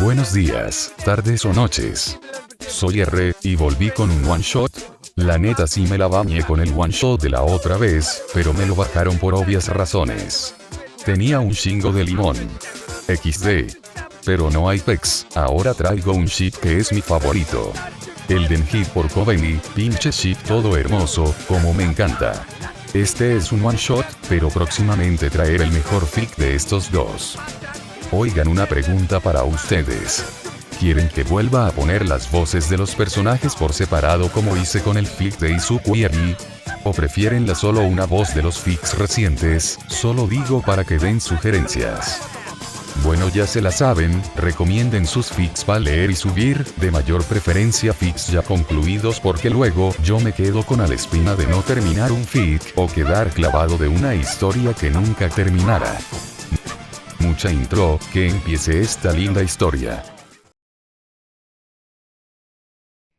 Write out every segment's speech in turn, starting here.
Buenos días, tardes o noches. Soy R, y volví con un one shot. La neta sí me la bañé con el one shot de la otra vez, pero me lo bajaron por obvias razones. Tenía un chingo de limón. XD. Pero no hay pex, ahora traigo un shit que es mi favorito. El Denji por Coveney, pinche shit todo hermoso, como me encanta. Este es un one shot, pero próximamente traeré el mejor fic de estos dos. Oigan, una pregunta para ustedes. ¿Quieren que vuelva a poner las voces de los personajes por separado como hice con el fic de Izuku-Yagi? ¿O prefieren la solo una voz de los fics recientes? Solo digo para que den sugerencias. Bueno, ya se la saben, recomienden sus fics para leer y subir, de mayor preferencia fics ya concluidos porque luego yo me quedo con la espina de no terminar un fic o quedar clavado de una historia que nunca terminara. Mucha intro, que empiece esta linda historia.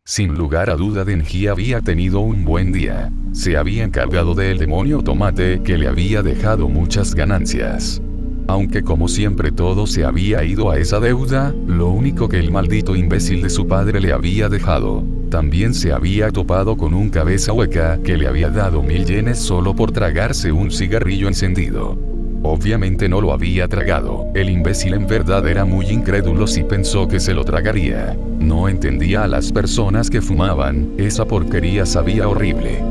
Sin lugar a duda, Denji había tenido un buen día. Se había encargado del demonio tomate que le había dejado muchas ganancias. Aunque como siempre todo se había ido a esa deuda, lo único que el maldito imbécil de su padre le había dejado. También se había topado con un cabeza hueca que le había dado 1000 yenes solo por tragarse un cigarrillo encendido. Obviamente no lo había tragado, el imbécil en verdad era muy incrédulo y pensó que se lo tragaría. No entendía a las personas que fumaban, esa porquería sabía horrible.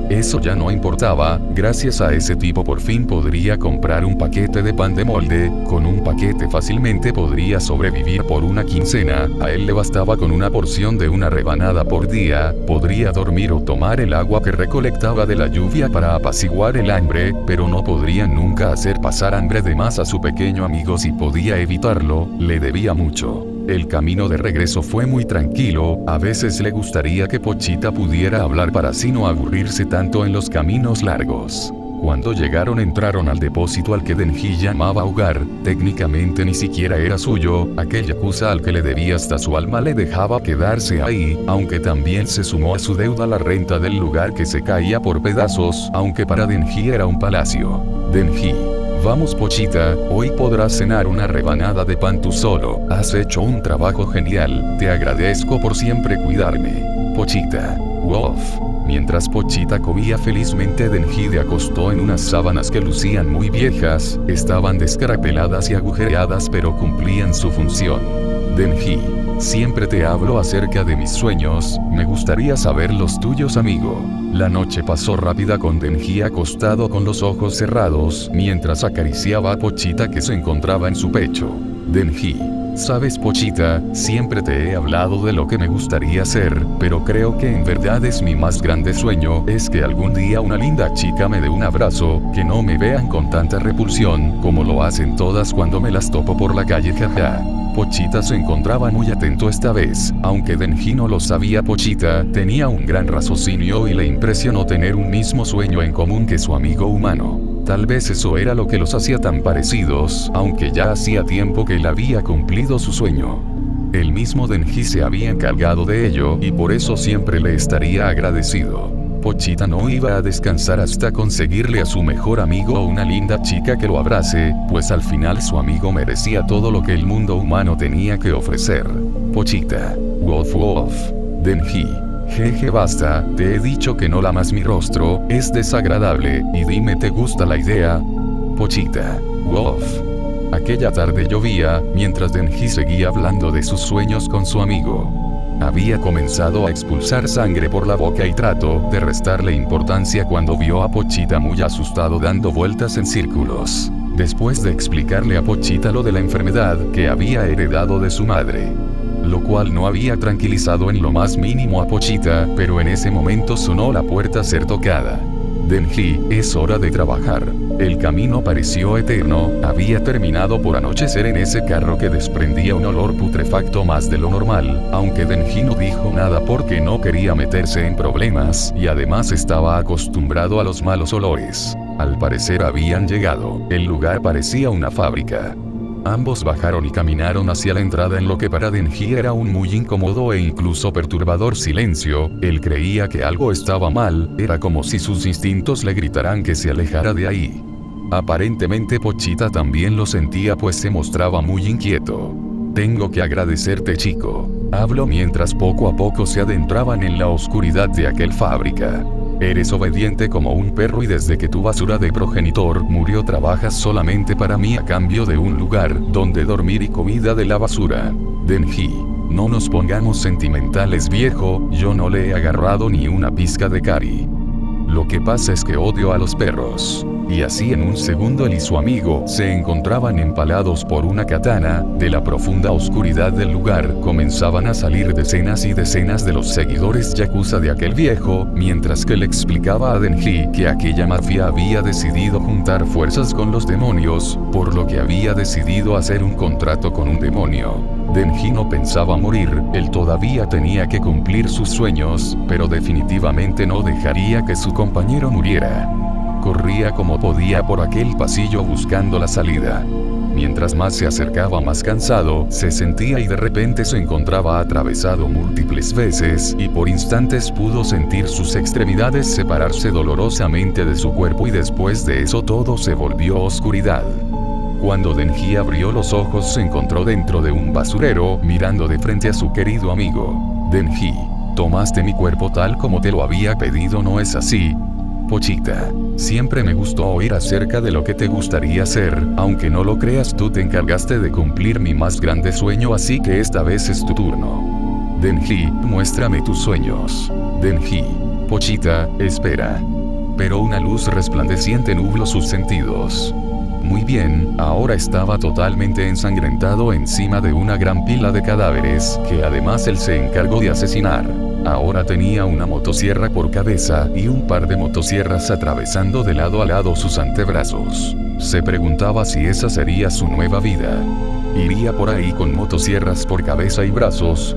Eso ya no importaba, gracias a ese tipo por fin podría comprar un paquete de pan de molde, con un paquete fácilmente podría sobrevivir por una quincena, a él le bastaba con una porción de una rebanada por día, podría dormir o tomar el agua que recolectaba de la lluvia para apaciguar el hambre, pero no podría nunca hacer pasar hambre de más a su pequeño amigo. Si podía evitarlo, le debía mucho. El camino de regreso fue muy tranquilo, a veces le gustaría que Pochita pudiera hablar para así no aburrirse tanto en los caminos largos. Cuando llegaron entraron al depósito al que Denji llamaba hogar, técnicamente ni siquiera era suyo, aquel yakuza al que le debía hasta su alma le dejaba quedarse ahí, aunque también se sumó a su deuda la renta del lugar que se caía por pedazos, aunque para Denji era un palacio. Denji. Vamos Pochita, hoy podrás cenar una rebanada de pan tú solo, has hecho un trabajo genial, te agradezco por siempre cuidarme. Pochita. Wolf. Mientras Pochita comía felizmente, Denji se acostó en unas sábanas que lucían muy viejas, estaban descarapeladas y agujereadas pero cumplían su función. Denji. Siempre te hablo acerca de mis sueños, me gustaría saber los tuyos, amigo. La noche pasó rápida con Denji acostado con los ojos cerrados, mientras acariciaba a Pochita que se encontraba en su pecho. Denji. Sabes Pochita, siempre te he hablado de lo que me gustaría ser, pero creo que en verdad es mi más grande sueño, es que algún día una linda chica me dé un abrazo, que no me vean con tanta repulsión, como lo hacen todas cuando me las topo por la calle, jaja. Pochita se encontraba muy atento esta vez, aunque Denji no lo sabía. Pochita tenía un gran raciocinio y le impresionó tener un mismo sueño en común que su amigo humano. Tal vez eso era lo que los hacía tan parecidos, aunque ya hacía tiempo que él había cumplido su sueño. El mismo Denji se había encargado de ello y por eso siempre le estaría agradecido. Pochita no iba a descansar hasta conseguirle a su mejor amigo una linda chica que lo abrace, pues al final su amigo merecía todo lo que el mundo humano tenía que ofrecer. Pochita. Wolf Wolf. Denji. Jeje, basta, te he dicho que no lamas mi rostro, es desagradable, y dime, ¿te gusta la idea? Pochita. Wolf. Aquella tarde llovía, mientras Denji seguía hablando de sus sueños con su amigo. Había comenzado a expulsar sangre por la boca y trató de restarle importancia cuando vio a Pochita muy asustado dando vueltas en círculos. Después de explicarle a Pochita lo de la enfermedad que había heredado de su madre, lo cual no había tranquilizado en lo más mínimo a Pochita, pero en ese momento sonó la puerta ser tocada. Denji, es hora de trabajar. El camino pareció eterno, había terminado por anochecer en ese carro que desprendía un olor putrefacto más de lo normal, aunque Denji no dijo nada porque no quería meterse en problemas, y además estaba acostumbrado a los malos olores. Al parecer habían llegado, el lugar parecía una fábrica. Ambos bajaron y caminaron hacia la entrada en lo que para Denji era un muy incómodo e incluso perturbador silencio. Él creía que algo estaba mal, era como si sus instintos le gritaran que se alejara de ahí. Aparentemente Pochita también lo sentía, pues se mostraba muy inquieto. Tengo que agradecerte, chico. Habló mientras poco a poco se adentraban en la oscuridad de aquel fábrica. Eres obediente como un perro y desde que tu basura de progenitor murió trabajas solamente para mí a cambio de un lugar donde dormir y comida de la basura. Denji, no nos pongamos sentimentales, viejo, yo no le he agarrado ni una pizca de cari. Lo que pasa es que odio a los perros. Y así en un segundo él y su amigo se encontraban empalados por una katana. De la profunda oscuridad del lugar comenzaban a salir decenas y decenas de los seguidores yakuza de aquel viejo, mientras que le explicaba a Denji que aquella mafia había decidido juntar fuerzas con los demonios, por lo que había decidido hacer un contrato con un demonio. Denji no pensaba morir, él todavía tenía que cumplir sus sueños, pero definitivamente no dejaría que su compañero muriera. Corría como podía por aquel pasillo buscando la salida. Mientras más se acercaba, más cansado se sentía y de repente se encontraba atravesado múltiples veces y por instantes pudo sentir sus extremidades separarse dolorosamente de su cuerpo y después de eso todo se volvió oscuridad. Cuando Denji abrió los ojos se encontró dentro de un basurero mirando de frente a su querido amigo. Denji, tomaste mi cuerpo tal como te lo había pedido, ¿no es así? Pochita, siempre me gustó oír acerca de lo que te gustaría hacer, aunque no lo creas, tú te encargaste de cumplir mi más grande sueño, así que esta vez es tu turno. Denji, muéstrame tus sueños. Denji, Pochita, espera. Pero una luz resplandeciente nubló sus sentidos. Muy bien, ahora estaba totalmente ensangrentado encima de una gran pila de cadáveres, que además él se encargó de asesinar. Ahora tenía una motosierra por cabeza y un par de motosierras atravesando de lado a lado sus antebrazos. Se preguntaba si esa sería su nueva vida. ¿Iría por ahí con motosierras por cabeza y brazos?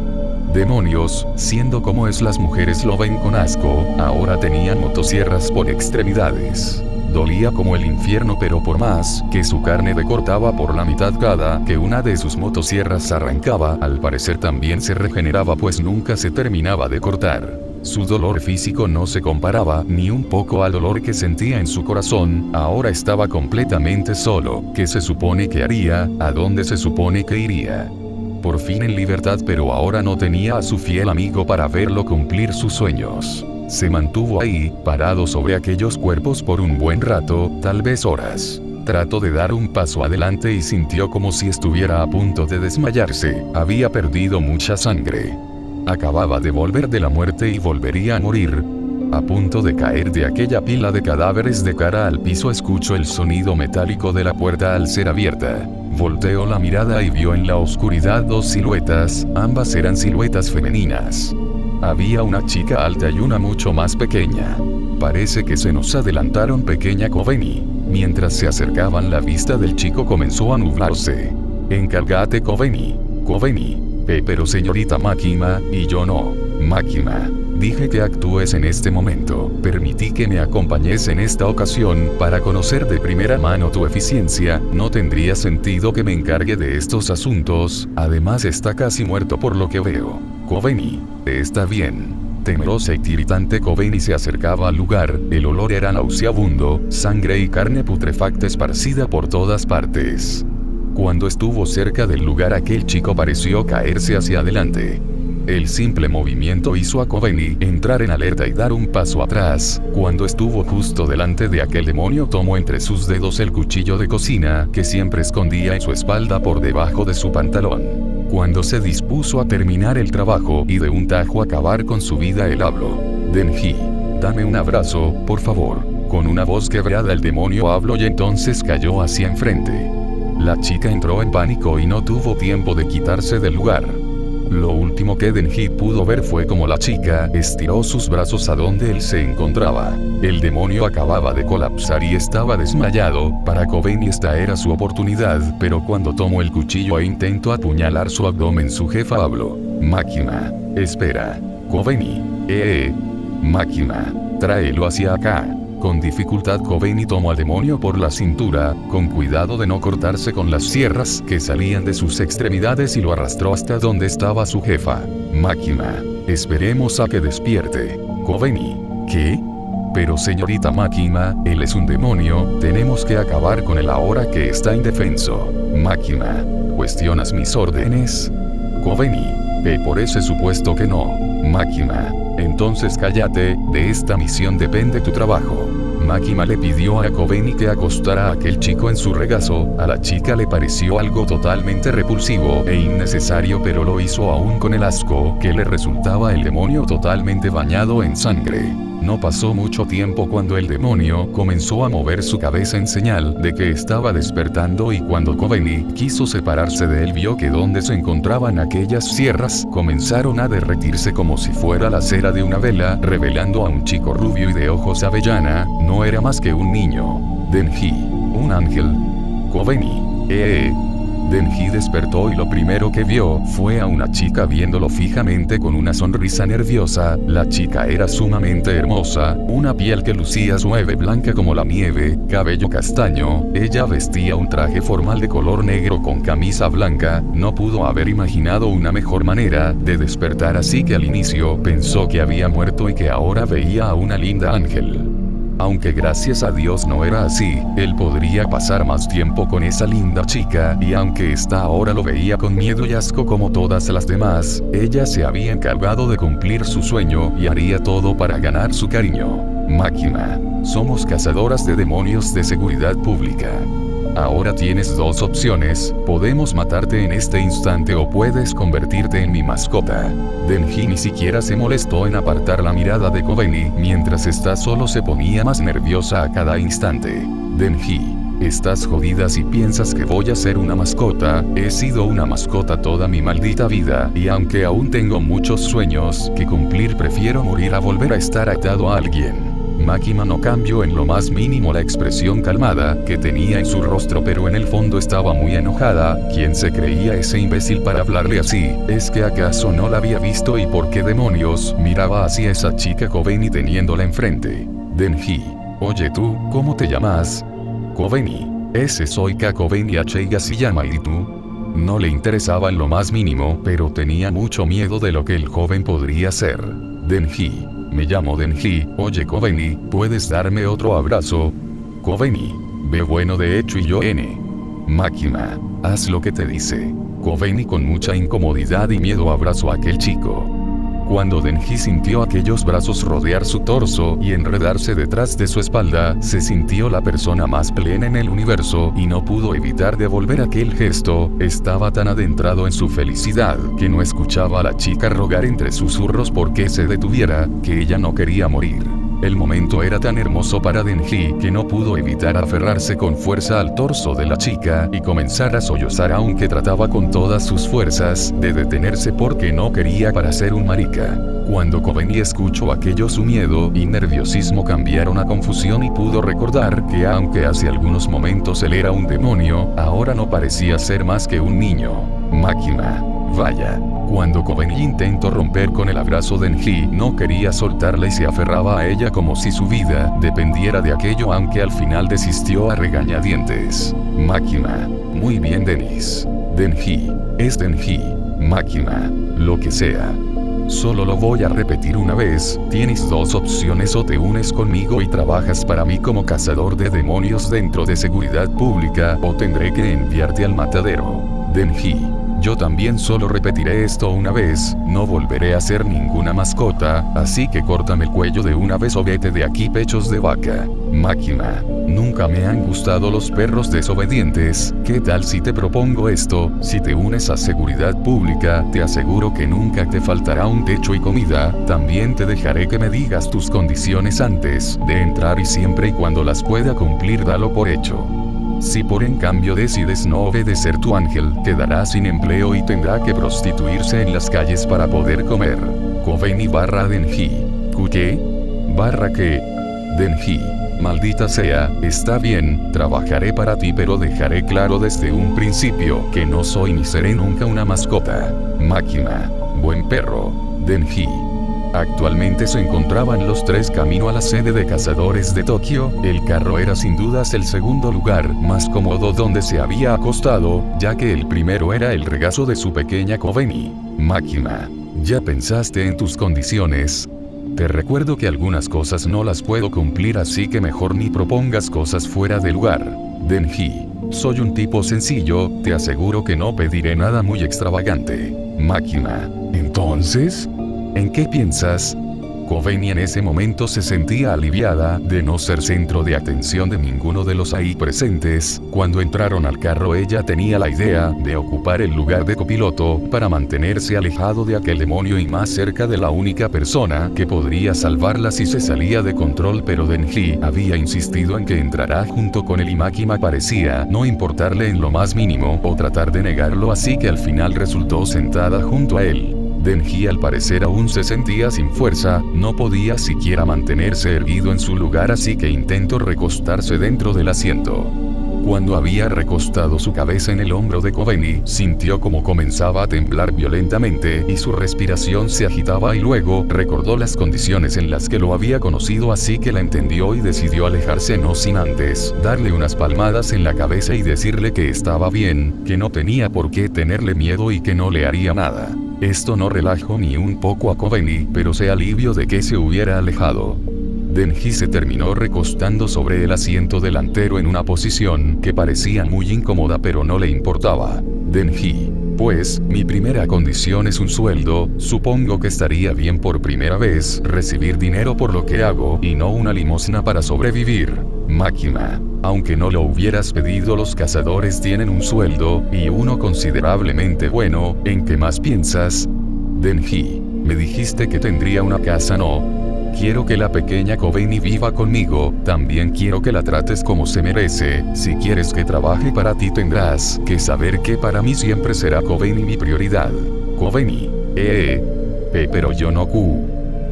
Demonios, siendo como es, las mujeres lo ven con asco, ahora tenían motosierras por extremidades. Dolía como el infierno, pero por más que su carne recortaba por la mitad cada que una de sus motosierras arrancaba, al parecer también se regeneraba, pues nunca se terminaba de cortar. Su dolor físico no se comparaba ni un poco al dolor que sentía en su corazón. Ahora estaba completamente solo. ¿Qué se supone que haría? ¿A dónde se supone que iría? Por fin en libertad, pero ahora no tenía a su fiel amigo para verlo cumplir sus sueños. Se mantuvo ahí, parado sobre aquellos cuerpos por un buen rato, tal vez horas. Trató de dar un paso adelante y sintió como si estuviera a punto de desmayarse. Había perdido mucha sangre. Acababa de volver de la muerte y volvería a morir. A punto de caer de aquella pila de cadáveres de cara al piso, escuchó el sonido metálico de la puerta al ser abierta. Volteó la mirada y vio en la oscuridad dos siluetas, ambas eran siluetas femeninas. Había una chica alta y una mucho más pequeña. Parece que se nos adelantaron, pequeña Kobeni. Mientras se acercaban, la vista del chico comenzó a nublarse. Encárgate, Kobeni. Kobeni. Pero señorita Makima, y yo no. Makima. Dije que actúes en este momento. Permití que me acompañes en esta ocasión para conocer de primera mano tu eficiencia. No tendría sentido que me encargue de estos asuntos. Además está casi muerto por lo que veo. Kobeni, está bien. Temerosa y tiritante, Kobeni se acercaba al lugar. El olor era nauseabundo, sangre y carne putrefacta esparcida por todas partes. Cuando estuvo cerca del lugar, aquel chico pareció caerse hacia adelante. El simple movimiento hizo a Kobeni entrar en alerta y dar un paso atrás. Cuando estuvo justo delante de aquel demonio, tomó entre sus dedos el cuchillo de cocina que siempre escondía en su espalda por debajo de su pantalón. Cuando se dispuso a terminar el trabajo y de un tajo acabar con su vida, él habló. Denji, dame un abrazo, por favor. Con una voz quebrada el demonio habló y entonces cayó hacia enfrente. La chica entró en pánico y no tuvo tiempo de quitarse del lugar. Lo último que Denji pudo ver fue como la chica estiró sus brazos a donde él se encontraba. El demonio acababa de colapsar y estaba desmayado. Para Kobeni esta era su oportunidad, pero cuando tomó el cuchillo e intentó apuñalar su abdomen, su jefa habló. Makima, espera. Kobeni, Makima, tráelo hacia acá. Con dificultad Kobeni tomó al demonio por la cintura, con cuidado de no cortarse con las sierras que salían de sus extremidades, y lo arrastró hasta donde estaba su jefa. Makima, esperemos a que despierte. Kobeni, ¿qué? Pero señorita Makima, él es un demonio, tenemos que acabar con él ahora que está indefenso. Makima, ¿cuestionas mis órdenes? Kobeni, por ese supuesto que no. Makima, entonces cállate, de esta misión depende tu trabajo. Makima le pidió a Kobeni que acostara a aquel chico en su regazo. A la chica le pareció algo totalmente repulsivo e innecesario, pero lo hizo aún con el asco que le resultaba el demonio totalmente bañado en sangre. No pasó mucho tiempo cuando el demonio comenzó a mover su cabeza en señal de que estaba despertando, y cuando Kobeni quiso separarse de él vio que donde se encontraban aquellas sierras comenzaron a derretirse como si fuera la cera de una vela, revelando a un chico rubio y de ojos avellana. No era más que un niño. Denji, un ángel. Kobeni, Denji despertó y lo primero que vio fue a una chica viéndolo fijamente con una sonrisa nerviosa. La chica era sumamente hermosa, una piel que lucía suave blanca como la nieve, cabello castaño. Ella vestía un traje formal de color negro con camisa blanca. No pudo haber imaginado una mejor manera de despertar, así que al inicio pensó que había muerto y que ahora veía a una linda ángel. Aunque gracias a Dios no era así, él podría pasar más tiempo con esa linda chica, y aunque esta ahora lo veía con miedo y asco como todas las demás, ella se había encargado de cumplir su sueño y haría todo para ganar su cariño. Makima, somos cazadoras de demonios de seguridad pública. Ahora tienes dos opciones, podemos matarte en este instante o puedes convertirte en mi mascota. Denji ni siquiera se molestó en apartar la mirada de Kobeni, mientras esta solo se ponía más nerviosa a cada instante. Denji, estás jodida si piensas que voy a ser una mascota. He sido una mascota toda mi maldita vida, y aunque aún tengo muchos sueños que cumplir, prefiero morir a volver a estar atado a alguien. Makima no cambió en lo más mínimo la expresión calmada que tenía en su rostro, pero en el fondo estaba muy enojada. ¿Quién se creía ese imbécil para hablarle así? ¿Es que acaso no la había visto y por qué demonios miraba hacia esa chica Kobeni teniéndola enfrente? Denji, oye tú, ¿cómo te llamas? Kobeni, ese soy Kobeni Higashiyama, ¿y tú? No le interesaba en lo más mínimo, pero tenía mucho miedo de lo que el joven podría ser. Denji, me llamo Denji. Oye Kobeni, ¿puedes darme otro abrazo? Kobeni, ve bueno de hecho y yo Makima, haz lo que te dice. Kobeni con mucha incomodidad y miedo abrazó a aquel chico. Cuando Denji sintió aquellos brazos rodear su torso y enredarse detrás de su espalda, se sintió la persona más plena en el universo y no pudo evitar devolver aquel gesto. Estaba tan adentrado en su felicidad que no escuchaba a la chica rogar entre susurros por que se detuviera, que ella no quería morir. El momento era tan hermoso para Denji que no pudo evitar aferrarse con fuerza al torso de la chica y comenzar a sollozar, aunque trataba con todas sus fuerzas de detenerse porque no quería parecer un marica. Cuando Kobeni escuchó aquello, su miedo y nerviosismo cambiaron a confusión y pudo recordar que aunque hace algunos momentos él era un demonio, ahora no parecía ser más que un niño. Makima, vaya. Cuando Kobeni intentó romper con el abrazo de Denji, no quería soltarla y se aferraba a ella como si su vida dependiera de aquello, aunque al final desistió a regañadientes. Makima, muy bien Denis. Denji, es Denji. Makima, lo que sea. Solo lo voy a repetir una vez, tienes dos opciones: o te unes conmigo y trabajas para mí como cazador de demonios dentro de seguridad pública, o tendré que enviarte al matadero. Denji, yo también solo repetiré esto una vez, no volveré a ser ninguna mascota, así que córtame el cuello de una vez o vete de aquí, pechos de vaca. Makima, nunca me han gustado los perros desobedientes. ¿Qué tal si te propongo esto? Si te unes a seguridad pública, te aseguro que nunca te faltará un techo y comida. También te dejaré que me digas tus condiciones antes de entrar, y siempre y cuando las pueda cumplir, dalo por hecho. Si por en cambio decides no obedecer, tu ángel quedará sin empleo y tendrá que prostituirse en las calles para poder comer. Kobeni barra Denji. ¿Qué? ¿Barra qué? Denji, maldita sea, está bien, trabajaré para ti, pero dejaré claro desde un principio que no soy ni seré nunca una mascota. Makima, buen perro. Denji. Actualmente se encontraban los tres camino a la sede de cazadores de Tokio. El carro era sin dudas el segundo lugar más cómodo donde se había acostado, ya que el primero era el regazo de su pequeña Kobeni. Makima, ¿ya pensaste en tus condiciones? Te recuerdo que algunas cosas no las puedo cumplir, así que mejor ni propongas cosas fuera de lugar. Denji. Soy un tipo sencillo, te aseguro que no pediré nada muy extravagante. Máquina. Entonces, ¿en qué piensas? Kobeni en ese momento se sentía aliviada de no ser centro de atención de ninguno de los ahí presentes. Cuando entraron al carro, ella tenía la idea de ocupar el lugar de copiloto para mantenerse alejado de aquel demonio y más cerca de la única persona que podría salvarla si se salía de control, pero Denji había insistido en que entrará junto con él y Makima parecía no importarle en lo más mínimo o tratar de negarlo, así que al final resultó sentada junto a él. Denji al parecer aún se sentía sin fuerza, no podía siquiera mantenerse erguido en su lugar, así que intentó recostarse dentro del asiento. Cuando había recostado su cabeza en el hombro de Kobeni, sintió como comenzaba a temblar violentamente y su respiración se agitaba, y luego recordó las condiciones en las que lo había conocido, así que la entendió y decidió alejarse, no sin antes darle unas palmadas en la cabeza y decirle que estaba bien, que no tenía por qué tenerle miedo y que no le haría nada. Esto no relajó ni un poco a Kobeni, pero se alivió de que se hubiera alejado. Denji se terminó recostando sobre el asiento delantero en una posición que parecía muy incómoda, pero no le importaba. Denji. Pues, mi primera condición es un sueldo, supongo que estaría bien por primera vez recibir dinero por lo que hago y no una limosna para sobrevivir. Máquina. Aunque no lo hubieras pedido, los cazadores tienen un sueldo, y uno considerablemente bueno. ¿En qué más piensas? Denji. Me dijiste que tendría una casa, ¿no? Quiero que la pequeña Kobeni viva conmigo, también quiero que la trates como se merece. Si quieres que trabaje para ti, tendrás que saber que para mí siempre será Kobeni mi prioridad. Kobeni. Pero yo no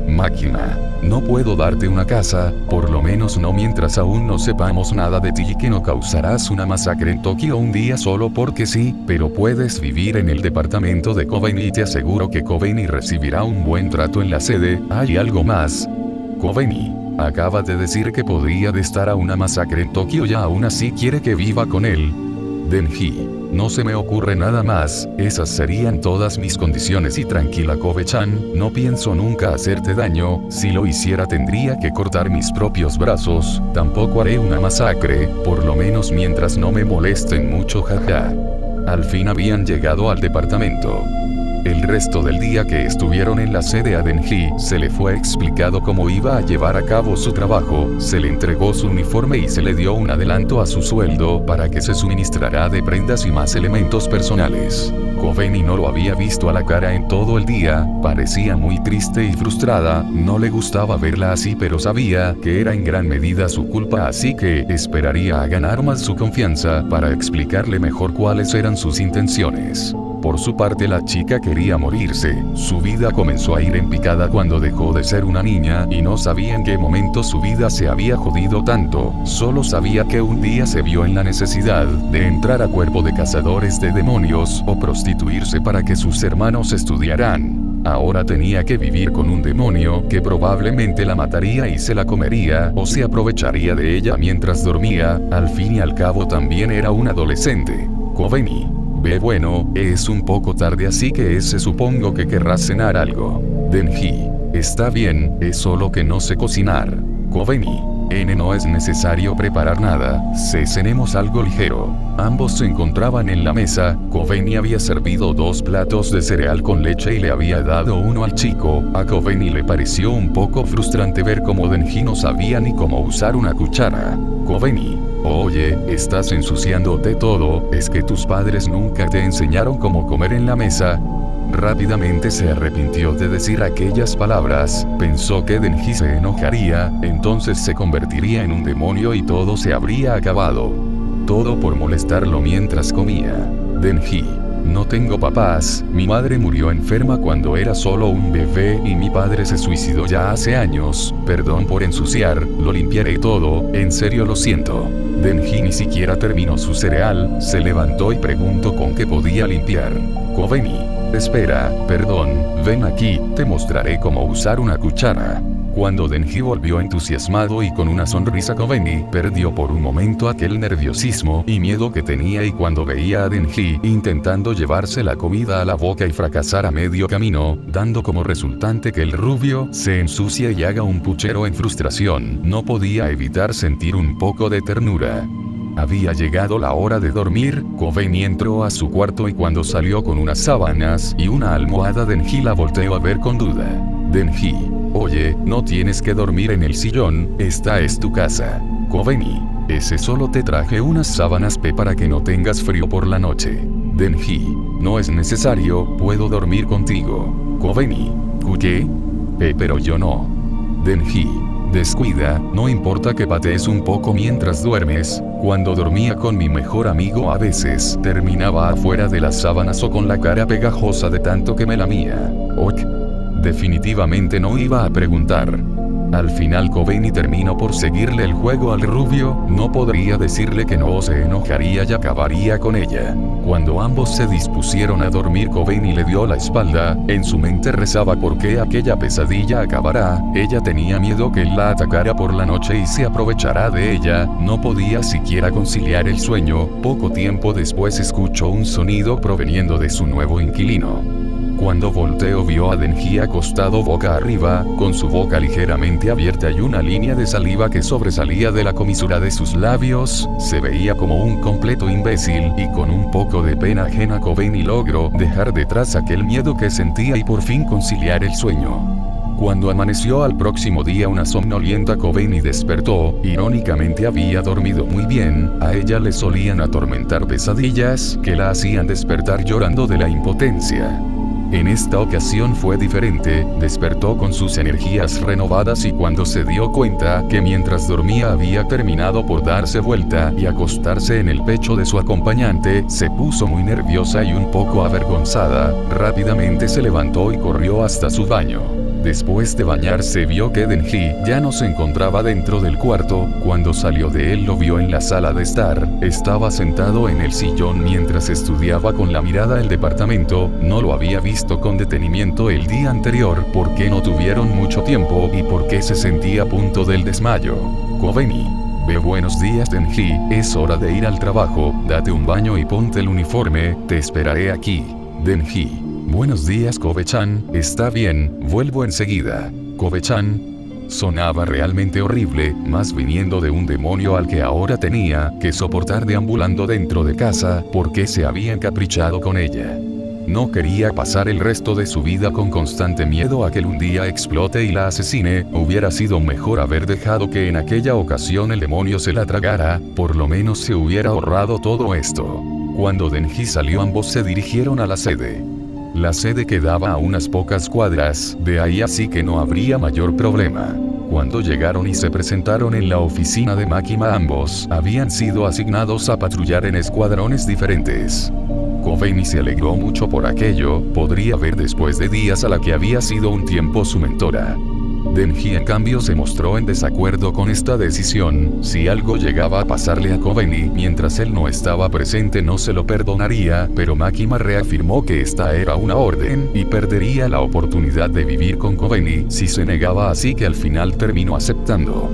Máquina. No puedo darte una casa, por lo menos no mientras aún no sepamos nada de ti y que no causarás una masacre en Tokio un día solo porque sí, pero puedes vivir en el departamento de Kobeni y te aseguro que Kobeni recibirá un buen trato en la sede. ¿Hay algo más? Kobeni. Acaba de decir que podría estar a una masacre en Tokio y aún así quiere que viva con él. Denji. No se me ocurre nada más, esas serían todas mis condiciones y tranquila Kobe-chan, no pienso nunca hacerte daño, si lo hiciera tendría que cortar mis propios brazos, tampoco haré una masacre, por lo menos mientras no me molesten mucho, jaja. Al fin habían llegado al departamento. El resto del día que estuvieron en la sede a Denji se le fue explicado cómo iba a llevar a cabo su trabajo, se le entregó su uniforme y se le dio un adelanto a su sueldo para que se suministrará de prendas y más elementos personales. Kobeni no lo había visto a la cara en todo el día, parecía muy triste y frustrada, no le gustaba verla así, pero sabía que era en gran medida su culpa, así que esperaría a ganar más su confianza para explicarle mejor cuáles eran sus intenciones. Por su parte, la chica quería morirse. Su vida comenzó a ir en picada cuando dejó de ser una niña y no sabía en qué momento su vida se había jodido tanto. Solo sabía que un día se vio en la necesidad de entrar a cuerpo de cazadores de demonios o prostituirse para que sus hermanos estudiaran. Ahora tenía que vivir con un demonio que probablemente la mataría y se la comería o se aprovecharía de ella mientras dormía. Al fin y al cabo también era un adolescente. Kobeni. Bueno, es un poco tarde, así que supongo que querrás cenar algo. Denji. Está bien, es solo que no sé cocinar. Kobeni. No es necesario preparar nada, cenemos algo ligero. Ambos se encontraban en la mesa, Kobeni había servido 2 platos de cereal con leche y le había dado uno al chico. A Kobeni le pareció un poco frustrante ver cómo Denji no sabía ni cómo usar una cuchara. Kobeni. Oye, estás ensuciándote todo, ¿es que tus padres nunca te enseñaron cómo comer en la mesa? Rápidamente se arrepintió de decir aquellas palabras, pensó que Denji se enojaría, entonces se convertiría en un demonio y todo se habría acabado. Todo por molestarlo mientras comía. Denji. No tengo papás, mi madre murió enferma cuando era solo un bebé y mi padre se suicidó ya hace años, perdón por ensuciar, lo limpiaré todo, en serio lo siento. Denji ni siquiera terminó su cereal, se levantó y preguntó con qué podía limpiar. Kobeni. Espera, perdón, ven aquí, te mostraré cómo usar una cuchara. Cuando Denji volvió entusiasmado y con una sonrisa, Kobeni perdió por un momento aquel nerviosismo y miedo que tenía, y cuando veía a Denji intentando llevarse la comida a la boca y fracasar a medio camino, dando como resultante que el rubio se ensucie y haga un puchero en frustración, no podía evitar sentir un poco de ternura. Había llegado la hora de dormir. Kobeni entró a su cuarto y cuando salió con unas sábanas y una almohada, Denji la volteó a ver con duda. Denji, oye, no tienes que dormir en el sillón, esta es tu casa. Kobeni, ese solo te traje unas sábanas para que no tengas frío por la noche. Denji, no es necesario, puedo dormir contigo. Kobeni, ¿qué? Pero yo no. Denji, descuida, no importa que patees un poco mientras duermes. Cuando dormía con mi mejor amigo a veces terminaba afuera de las sábanas o con la cara pegajosa de tanto que me lamía. Ok. Definitivamente no iba a preguntar. Al final Kobeni terminó por seguirle el juego al rubio, no podría decirle que no o se enojaría y acabaría con ella. Cuando ambos se dispusieron a dormir, Kobeni le dio la espalda, en su mente rezaba por qué aquella pesadilla acabará, ella tenía miedo que él la atacara por la noche y se aprovechará de ella, no podía siquiera conciliar el sueño. Poco tiempo después escuchó un sonido proveniendo de su nuevo inquilino. Cuando volteó vio a Denji acostado boca arriba, con su boca ligeramente abierta y una línea de saliva que sobresalía de la comisura de sus labios. Se veía como un completo imbécil y con un poco de pena ajena Kobeni logró dejar detrás aquel miedo que sentía y por fin conciliar el sueño. Cuando amaneció al próximo día, una somnolienta Kobeni despertó. Irónicamente había dormido muy bien, a ella le solían atormentar pesadillas que la hacían despertar llorando de la impotencia. En esta ocasión fue diferente, despertó con sus energías renovadas y cuando se dio cuenta que mientras dormía había terminado por darse vuelta y acostarse en el pecho de su acompañante, se puso muy nerviosa y un poco avergonzada. Rápidamente se levantó y corrió hasta su baño. Después de bañarse vio que Denji ya no se encontraba dentro del cuarto. Cuando salió de él lo vio en la sala de estar. Estaba sentado en el sillón mientras estudiaba con la mirada el departamento. No lo había visto con detenimiento el día anterior porque no tuvieron mucho tiempo y porque se sentía a punto del desmayo. Kobeni. Buenos días Denji, es hora de ir al trabajo, date un baño y ponte el uniforme, te esperaré aquí. Denji. Buenos días Kobe-chan, está bien, vuelvo enseguida. Kobe-chan. Sonaba realmente horrible, más viniendo de un demonio al que ahora tenía que soportar deambulando dentro de casa, porque se había encaprichado con ella. No quería pasar el resto de su vida con constante miedo a que un día explote y la asesine. Hubiera sido mejor haber dejado que en aquella ocasión el demonio se la tragara, por lo menos se hubiera ahorrado todo esto. Cuando Denji salió ambos se dirigieron a la sede. La sede quedaba a unas pocas cuadras de ahí, así que no habría mayor problema. Cuando llegaron y se presentaron en la oficina de Makima, ambos habían sido asignados a patrullar en escuadrones diferentes. Kobeni se alegró mucho por aquello, podría ver después de días a la que había sido un tiempo su mentora. Denji en cambio se mostró en desacuerdo con esta decisión. Si algo llegaba a pasarle a Kobeni mientras él no estaba presente no se lo perdonaría, pero Makima reafirmó que esta era una orden y perdería la oportunidad de vivir con Kobeni si se negaba, así que al final terminó aceptando.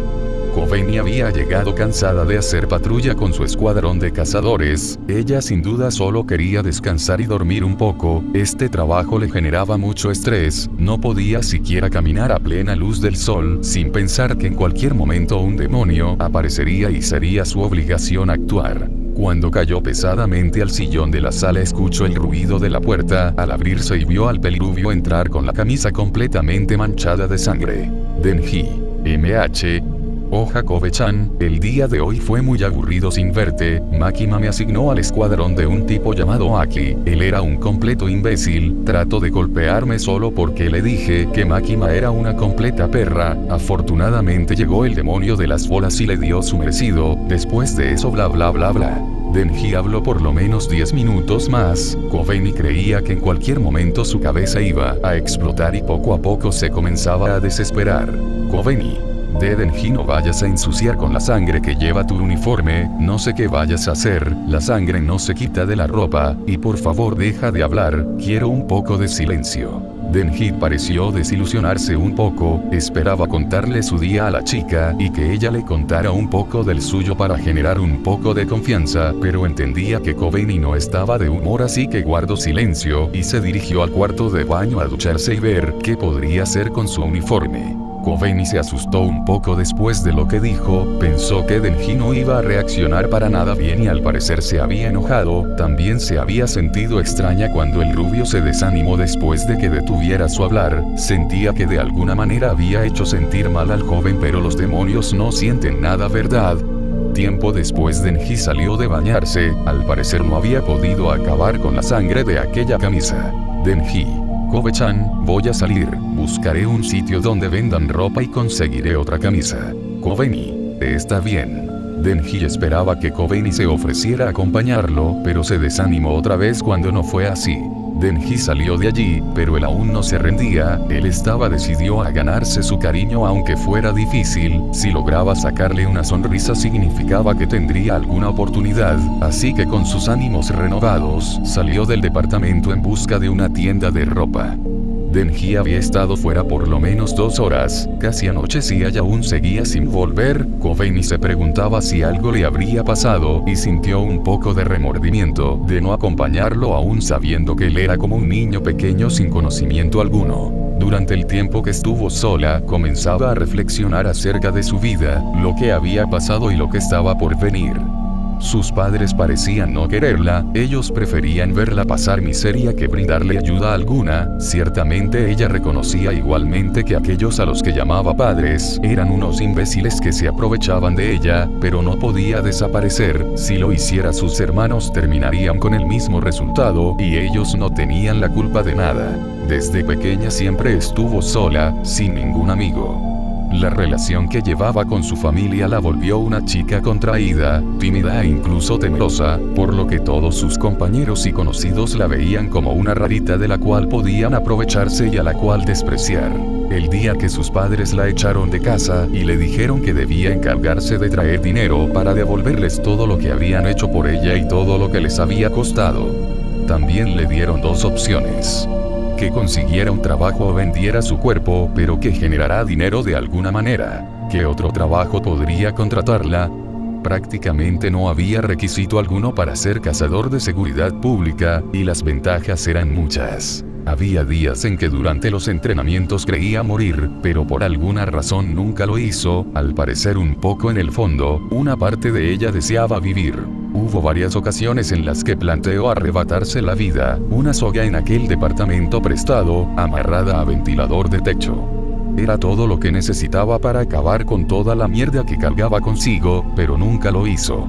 Kobeni había llegado cansada de hacer patrulla con su escuadrón de cazadores. Ella sin duda solo quería descansar y dormir un poco. Este trabajo le generaba mucho estrés. No podía siquiera caminar a plena luz del sol sin pensar que en cualquier momento un demonio aparecería y sería su obligación actuar. Cuando cayó pesadamente al sillón de la sala escuchó el ruido de la puerta al abrirse y vio al pelirrubio entrar con la camisa completamente manchada de sangre. Denji. Oja Kobe-chan, el día de hoy fue muy aburrido sin verte. Makima me asignó al escuadrón de un tipo llamado Aki. Él era un completo imbécil, trató de golpearme solo porque le dije que Makima era una completa perra. Afortunadamente llegó el demonio de las bolas y le dio su merecido. Después de eso bla bla bla bla. Denji habló por lo menos 10 minutos más. Kobeni creía que en cualquier momento su cabeza iba a explotar y poco a poco se comenzaba a desesperar. Kobeni. Denji, no vayas a ensuciar con la sangre que lleva tu uniforme, no sé qué vayas a hacer, la sangre no se quita de la ropa, y por favor deja de hablar, quiero un poco de silencio. Denji pareció desilusionarse un poco, esperaba contarle su día a la chica y que ella le contara un poco del suyo para generar un poco de confianza, pero entendía que Kobeni no estaba de humor, así que guardó silencio y se dirigió al cuarto de baño a ducharse y ver qué podría hacer con su uniforme. Kobeni se asustó un poco después de lo que dijo, pensó que Denji no iba a reaccionar para nada bien y al parecer se había enojado, también se había sentido extraña cuando el rubio se desanimó después de que detuviera su hablar, sentía que de alguna manera había hecho sentir mal al joven, pero los demonios no sienten nada, ¿verdad? Tiempo después Denji salió de bañarse, al parecer no había podido acabar con la sangre de aquella camisa. Denji: Kobe-chan, voy a salir, buscaré un sitio donde vendan ropa y conseguiré otra camisa. Kobeni: está bien. Denji esperaba que Kobeni se ofreciera a acompañarlo, pero se desanimó otra vez cuando no fue así. Denji salió de allí, pero él aún no se rendía, él estaba decidido a ganarse su cariño aunque fuera difícil, si lograba sacarle una sonrisa significaba que tendría alguna oportunidad, así que con sus ánimos renovados, salió del departamento en busca de una tienda de ropa. Denji había estado fuera por lo menos 2 horas, casi anochecía y aún seguía sin volver. Kobeni se preguntaba si algo le habría pasado y sintió un poco de remordimiento de no acompañarlo aún sabiendo que él era como un niño pequeño sin conocimiento alguno. Durante el tiempo que estuvo sola, comenzaba a reflexionar acerca de su vida, lo que había pasado y lo que estaba por venir. Sus padres parecían no quererla, ellos preferían verla pasar miseria que brindarle ayuda alguna, ciertamente ella reconocía igualmente que aquellos a los que llamaba padres eran unos imbéciles que se aprovechaban de ella, pero no podía desaparecer, si lo hiciera sus hermanos terminarían con el mismo resultado y ellos no tenían la culpa de nada. Desde pequeña siempre estuvo sola, sin ningún amigo. La relación que llevaba con su familia la volvió una chica contraída, tímida e incluso temerosa, por lo que todos sus compañeros y conocidos la veían como una rarita de la cual podían aprovecharse y a la cual despreciar. El día que sus padres la echaron de casa y le dijeron que debía encargarse de traer dinero para devolverles todo lo que habían hecho por ella y todo lo que les había costado. También le dieron 2 opciones: que consiguiera un trabajo o vendiera su cuerpo, pero que generará dinero de alguna manera. ¿Qué otro trabajo podría contratarla? Prácticamente no había requisito alguno para ser cazador de seguridad pública, y las ventajas eran muchas. Había días en que durante los entrenamientos creía morir, pero por alguna razón nunca lo hizo, al parecer un poco en el fondo, una parte de ella deseaba vivir. Hubo varias ocasiones en las que planteó arrebatarse la vida, una soga en aquel departamento prestado, amarrada a ventilador de techo. Era todo lo que necesitaba para acabar con toda la mierda que cargaba consigo, pero nunca lo hizo.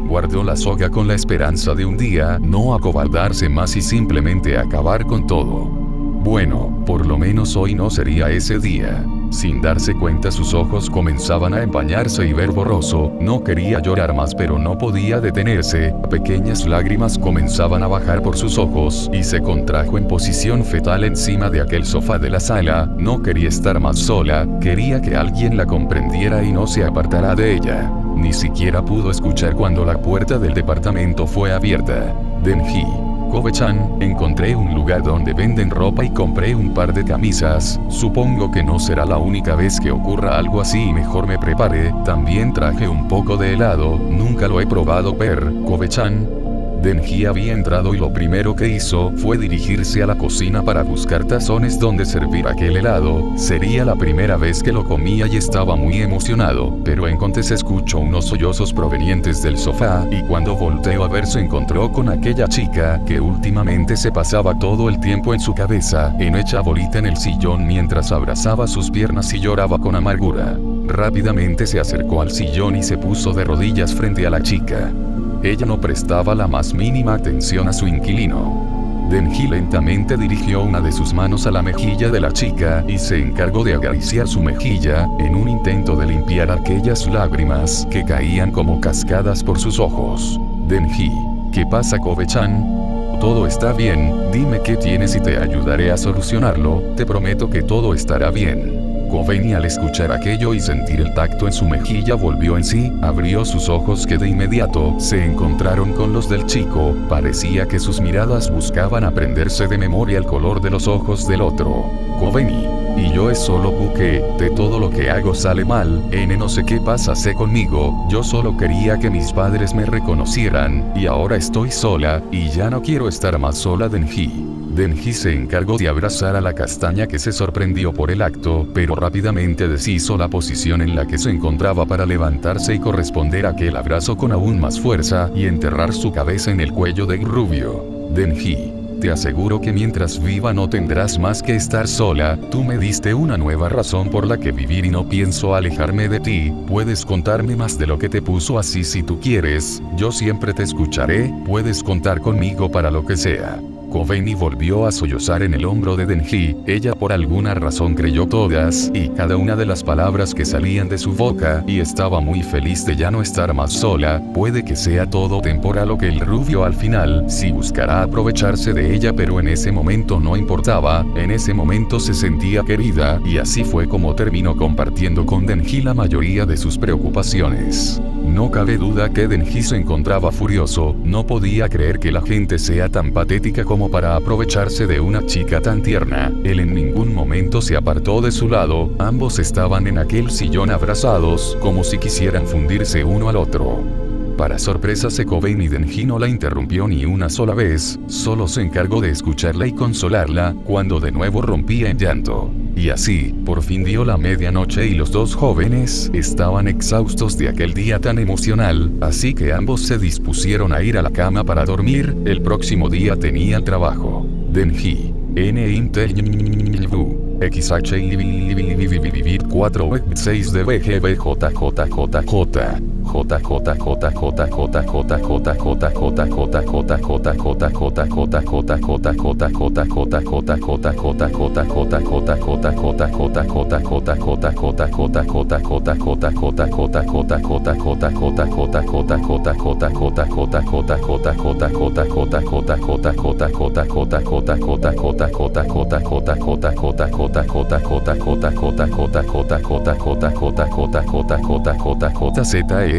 Guardó la soga con la esperanza de un día no acobardarse más y simplemente acabar con todo. Bueno, por lo menos hoy no sería ese día. Sin darse cuenta sus ojos comenzaban a empañarse y ver borroso, no quería llorar más pero no podía detenerse, pequeñas lágrimas comenzaban a bajar por sus ojos y se contrajo en posición fetal encima de aquel sofá de la sala, no quería estar más sola, quería que alguien la comprendiera y no se apartara de ella. Ni siquiera pudo escuchar cuando la puerta del departamento fue abierta. Denji: Kobe-chan, encontré un lugar donde venden ropa y compré un par de camisas, supongo que no será la única vez que ocurra algo así y mejor me prepare, también traje un poco de helado, nunca lo he probado Kobe-chan. Denji había entrado y lo primero que hizo fue dirigirse a la cocina para buscar tazones donde servir aquel helado, sería la primera vez que lo comía y estaba muy emocionado, pero entonces escuchó unos sollozos provenientes del sofá y cuando volteó a ver se encontró con aquella chica que últimamente se pasaba todo el tiempo en su cabeza, hecha bolita en el sillón mientras abrazaba sus piernas y lloraba con amargura. Rápidamente se acercó al sillón y se puso de rodillas frente a la chica. Ella no prestaba la más mínima atención a su inquilino. Denji lentamente dirigió una de sus manos a la mejilla de la chica y se encargó de acariciar su mejilla, en un intento de limpiar aquellas lágrimas que caían como cascadas por sus ojos. Denji: ¿qué pasa Kobe-chan? Todo está bien, dime qué tienes y te ayudaré a solucionarlo, te prometo que todo estará bien. Kobeni al escuchar aquello y sentir el tacto en su mejilla volvió en sí, abrió sus ojos que de inmediato se encontraron con los del chico, parecía que sus miradas buscaban aprenderse de memoria el color de los ojos del otro. Kobeni. Y yo es solo porque, de todo lo que hago sale mal, no sé qué pasase conmigo, yo solo quería que mis padres me reconocieran, y ahora estoy sola, y ya no quiero estar más sola. Denji se encargó de abrazar a la castaña que se sorprendió por el acto, pero rápidamente deshizo la posición en la que se encontraba para levantarse y corresponder a aquel abrazo con aún más fuerza y enterrar su cabeza en el cuello de Rubio. Denji. Te aseguro que mientras viva no tendrás más que estar sola, tú me diste una nueva razón por la que vivir y no pienso alejarme de ti, puedes contarme más de lo que te puso así si tú quieres, yo siempre te escucharé, puedes contar conmigo para lo que sea. Kobeni volvió a sollozar en el hombro de Denji, ella por alguna razón creyó todas y cada una de las palabras que salían de su boca y estaba muy feliz de ya no estar más sola, puede que sea todo temporal o que el rubio al final sí buscará aprovecharse de ella, pero en ese momento no importaba, en ese momento se sentía querida y así fue como terminó compartiendo con Denji la mayoría de sus preocupaciones. No cabe duda que Denji se encontraba furioso, no podía creer que la gente sea tan patética como para aprovecharse de una chica tan tierna. Él en ningún momento se apartó de su lado, ambos estaban en aquel sillón abrazados, como si quisieran fundirse uno al otro. Para sorpresa de Kobeni, Denji no la interrumpió ni una sola vez, solo se encargó de escucharla y consolarla, cuando de nuevo rompía en llanto. Y así, por fin dio la medianoche y los dos jóvenes estaban exhaustos de aquel día tan emocional, así que ambos se dispusieron a ir a la cama para dormir, el próximo día tenían trabajo. Denji. XH vivir 4 6 de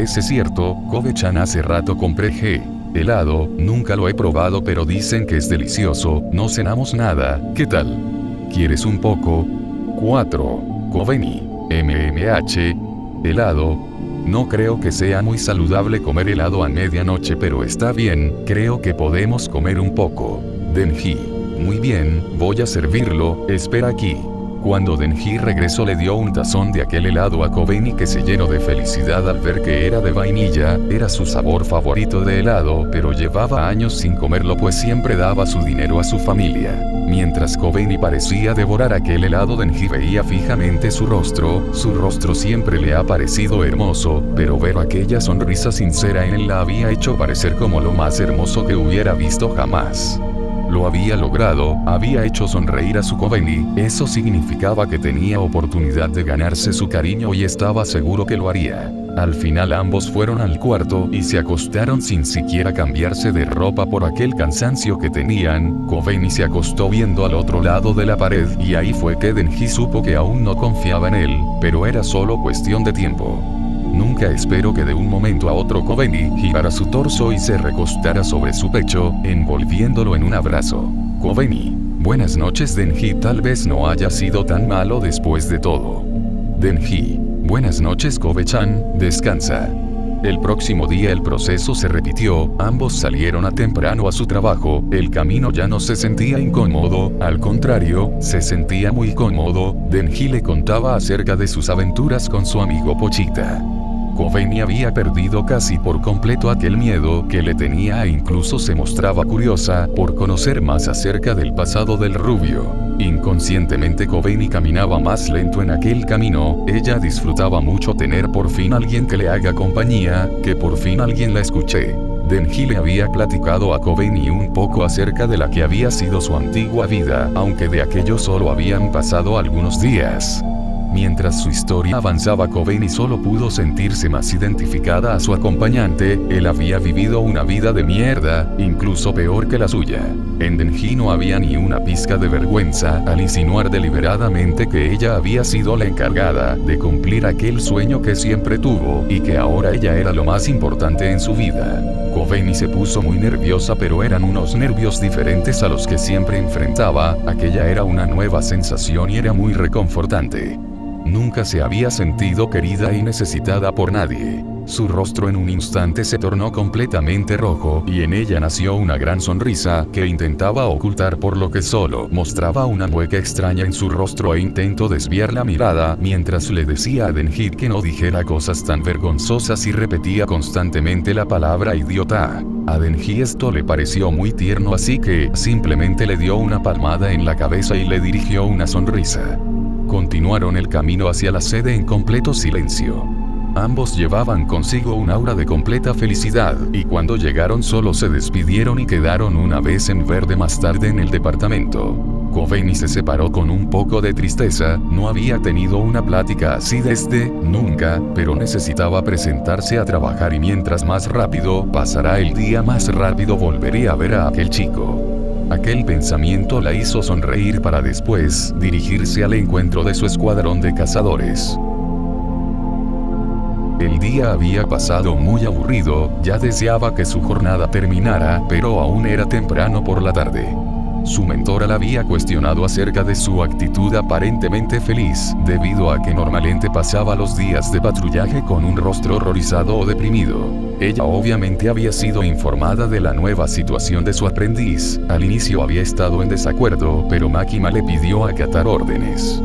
es cierto, Kobe-chan, hace rato compré helado, nunca lo he probado pero dicen que es delicioso, no cenamos nada, ¿qué tal? ¿Quieres un poco? 4. Kobeni. Helado. No creo que sea muy saludable comer helado a medianoche, pero está bien, creo que podemos comer un poco. Denji. Muy bien, voy a servirlo, espera aquí. Cuando Denji regresó le dio un tazón de aquel helado a Kobeni, que se llenó de felicidad al ver que era de vainilla, era su sabor favorito de helado, pero llevaba años sin comerlo pues siempre daba su dinero a su familia. Mientras Kobeni parecía devorar aquel helado, Denji veía fijamente su rostro siempre le ha parecido hermoso, pero ver aquella sonrisa sincera en él la había hecho parecer como lo más hermoso que hubiera visto jamás. Lo había logrado, había hecho sonreír a su Kobeni, eso significaba que tenía oportunidad de ganarse su cariño y estaba seguro que lo haría. Al final ambos fueron al cuarto y se acostaron sin siquiera cambiarse de ropa por aquel cansancio que tenían. Kobeni se acostó viendo al otro lado de la pared y ahí fue que Denji supo que aún no confiaba en él, pero era solo cuestión de tiempo. Nunca esperó que de un momento a otro Kobeni girara su torso y se recostara sobre su pecho, envolviéndolo en un abrazo. Kobeni. Buenas noches Denji, tal vez no haya sido tan malo después de todo. Denji. Buenas noches Kobe-chan, descansa. El próximo día el proceso se repitió, ambos salieron a temprano a su trabajo, el camino ya no se sentía incómodo, al contrario, se sentía muy cómodo. Denji le contaba acerca de sus aventuras con su amigo Pochita. Kobeni había perdido casi por completo aquel miedo que le tenía e incluso se mostraba curiosa por conocer más acerca del pasado del rubio. Inconscientemente Kobeni caminaba más lento en aquel camino, ella disfrutaba mucho tener por fin alguien que le haga compañía, que por fin alguien la escuche. Denji le había platicado a Kobeni un poco acerca de la que había sido su antigua vida, aunque de aquello solo habían pasado algunos días. Mientras su historia avanzaba, Kobeni solo pudo sentirse más identificada a su acompañante. Él había vivido una vida de mierda, incluso peor que la suya. En Denji no había ni una pizca de vergüenza al insinuar deliberadamente que ella había sido la encargada de cumplir aquel sueño que siempre tuvo, y que ahora ella era lo más importante en su vida. Kobeni se puso muy nerviosa, pero eran unos nervios diferentes a los que siempre enfrentaba. Aquella era una nueva sensación y era muy reconfortante. Nunca se había sentido querida y necesitada por nadie. Su rostro en un instante se tornó completamente rojo, y en ella nació una gran sonrisa, que intentaba ocultar por lo que solo mostraba una mueca extraña en su rostro e intentó desviar la mirada, mientras le decía a Denji que no dijera cosas tan vergonzosas y repetía constantemente la palabra idiota. A Denji esto le pareció muy tierno, así que simplemente le dio una palmada en la cabeza y le dirigió una sonrisa. Continuaron el camino hacia la sede en completo silencio. Ambos llevaban consigo un aura de completa felicidad, y cuando llegaron solo se despidieron y quedaron una vez en verde más tarde en el departamento. Kobeni se separó con un poco de tristeza. No había tenido una plática así desde nunca, pero necesitaba presentarse a trabajar, y mientras más rápido pasará el día, más rápido volvería a ver a aquel chico. Aquel pensamiento la hizo sonreír para después dirigirse al encuentro de su escuadrón de cazadores. El día había pasado muy aburrido, ya deseaba que su jornada terminara, pero aún era temprano por la tarde. Su mentora la había cuestionado acerca de su actitud aparentemente feliz, debido a que normalmente pasaba los días de patrullaje con un rostro horrorizado o deprimido. Ella obviamente había sido informada de la nueva situación de su aprendiz. Al inicio había estado en desacuerdo, pero Makima le pidió acatar órdenes.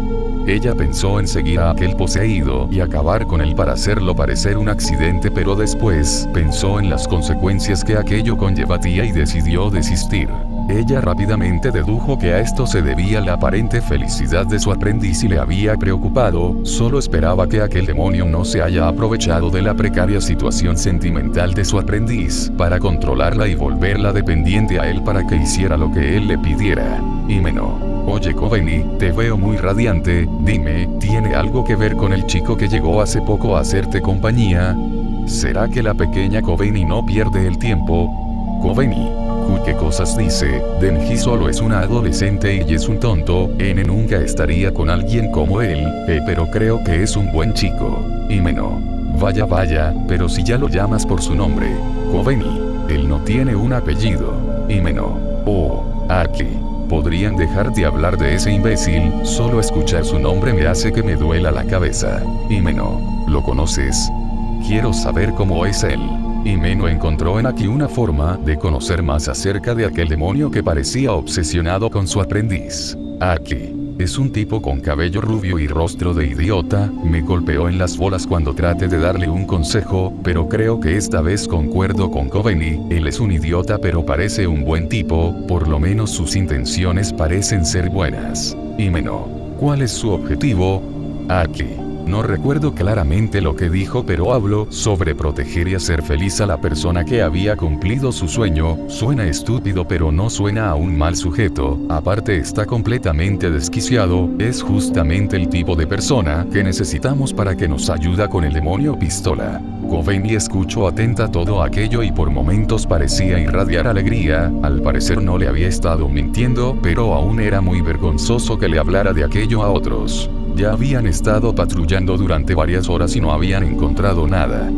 Ella pensó en seguir a aquel poseído y acabar con él para hacerlo parecer un accidente, pero después pensó en las consecuencias que aquello conllevaría y decidió desistir. Ella rápidamente dedujo que a esto se debía la aparente felicidad de su aprendiz y le había preocupado. Solo esperaba que aquel demonio no se haya aprovechado de la precaria situación sentimental de su aprendiz para controlarla y volverla dependiente a él para que hiciera lo que él le pidiera. Himeno. Oye Kobeni, te veo muy radiante. Dime, ¿tiene algo que ver con el chico que llegó hace poco a hacerte compañía? ¿Será que la pequeña Kobeni no pierde el tiempo? Kobeni. ¿Qué cosas dice? Denji solo es una adolescente y es un tonto. N nunca estaría con alguien como él, pero creo que es un buen chico. Himeno. Vaya, pero si ya lo llamas por su nombre. Kobeni. Él no tiene un apellido. Himeno. Oh, Aki. ¿Podrían dejar de hablar de ese imbécil? Solo escuchar su nombre me hace que me duela la cabeza. Himeno. ¿Lo conoces? Quiero saber cómo es él. Himeno encontró en Aki una forma de conocer más acerca de aquel demonio que parecía obsesionado con su aprendiz. Aki. Es un tipo con cabello rubio y rostro de idiota. Me golpeó en las bolas cuando traté de darle un consejo, pero creo que esta vez concuerdo con Kobeni. Él es un idiota, pero parece un buen tipo. Por lo menos sus intenciones parecen ser buenas. Himeno. ¿Cuál es su objetivo? Aki. No recuerdo claramente lo que dijo, pero habló sobre proteger y hacer feliz a la persona que había cumplido su sueño. Suena estúpido, pero no suena a un mal sujeto. Aparte está completamente desquiciado. Es justamente el tipo de persona que necesitamos para que nos ayude con el demonio pistola. Kobeni escuchó atenta todo aquello y por momentos parecía irradiar alegría. Al parecer no le había estado mintiendo, pero aún era muy vergonzoso que le hablara de aquello a otros. Ya habían estado patrullando durante varias horas y no habían encontrado nada.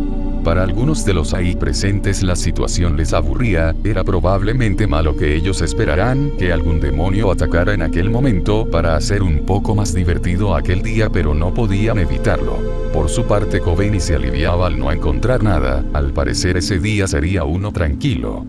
Para algunos de los ahí presentes la situación les aburría. Era probablemente malo que ellos esperaran que algún demonio atacara en aquel momento para hacer un poco más divertido aquel día, pero no podían evitarlo. Por su parte, Kobeni se aliviaba al no encontrar nada. Al parecer ese día sería uno tranquilo.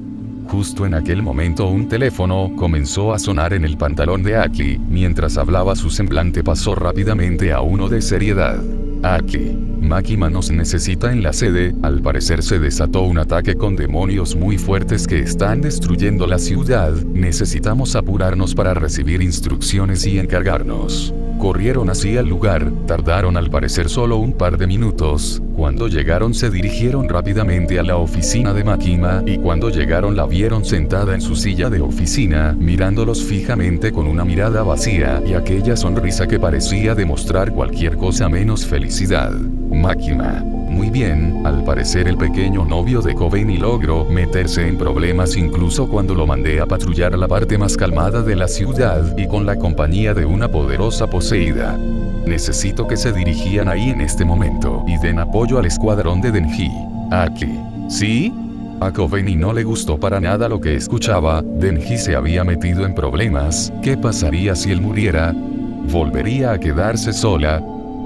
Justo en aquel momento un teléfono comenzó a sonar en el pantalón de Aki. Mientras hablaba su semblante pasó rápidamente a uno de seriedad. Aki. Makima nos necesita en la sede. Al parecer se desató un ataque con demonios muy fuertes que están destruyendo la ciudad. Necesitamos apurarnos para recibir instrucciones y encargarnos. Corrieron hacia el lugar, tardaron al parecer solo un par de minutos. Cuando llegaron se dirigieron rápidamente a la oficina de Makima, y cuando llegaron la vieron sentada en su silla de oficina, mirándolos fijamente con una mirada vacía y aquella sonrisa que parecía demostrar cualquier cosa menos felicidad. Makima. Muy bien, al parecer el pequeño novio de Kobeni logró meterse en problemas incluso cuando lo mandé a patrullar la parte más calmada de la ciudad y con la compañía de una poderosa poseída. Necesito que se dirigían ahí en este momento y den apoyo al escuadrón de Denji. Aquí. ¿Sí? A Kobeni no le gustó para nada lo que escuchaba. Denji se había metido en problemas. ¿Qué pasaría si él muriera? ¿Volvería a quedarse sola?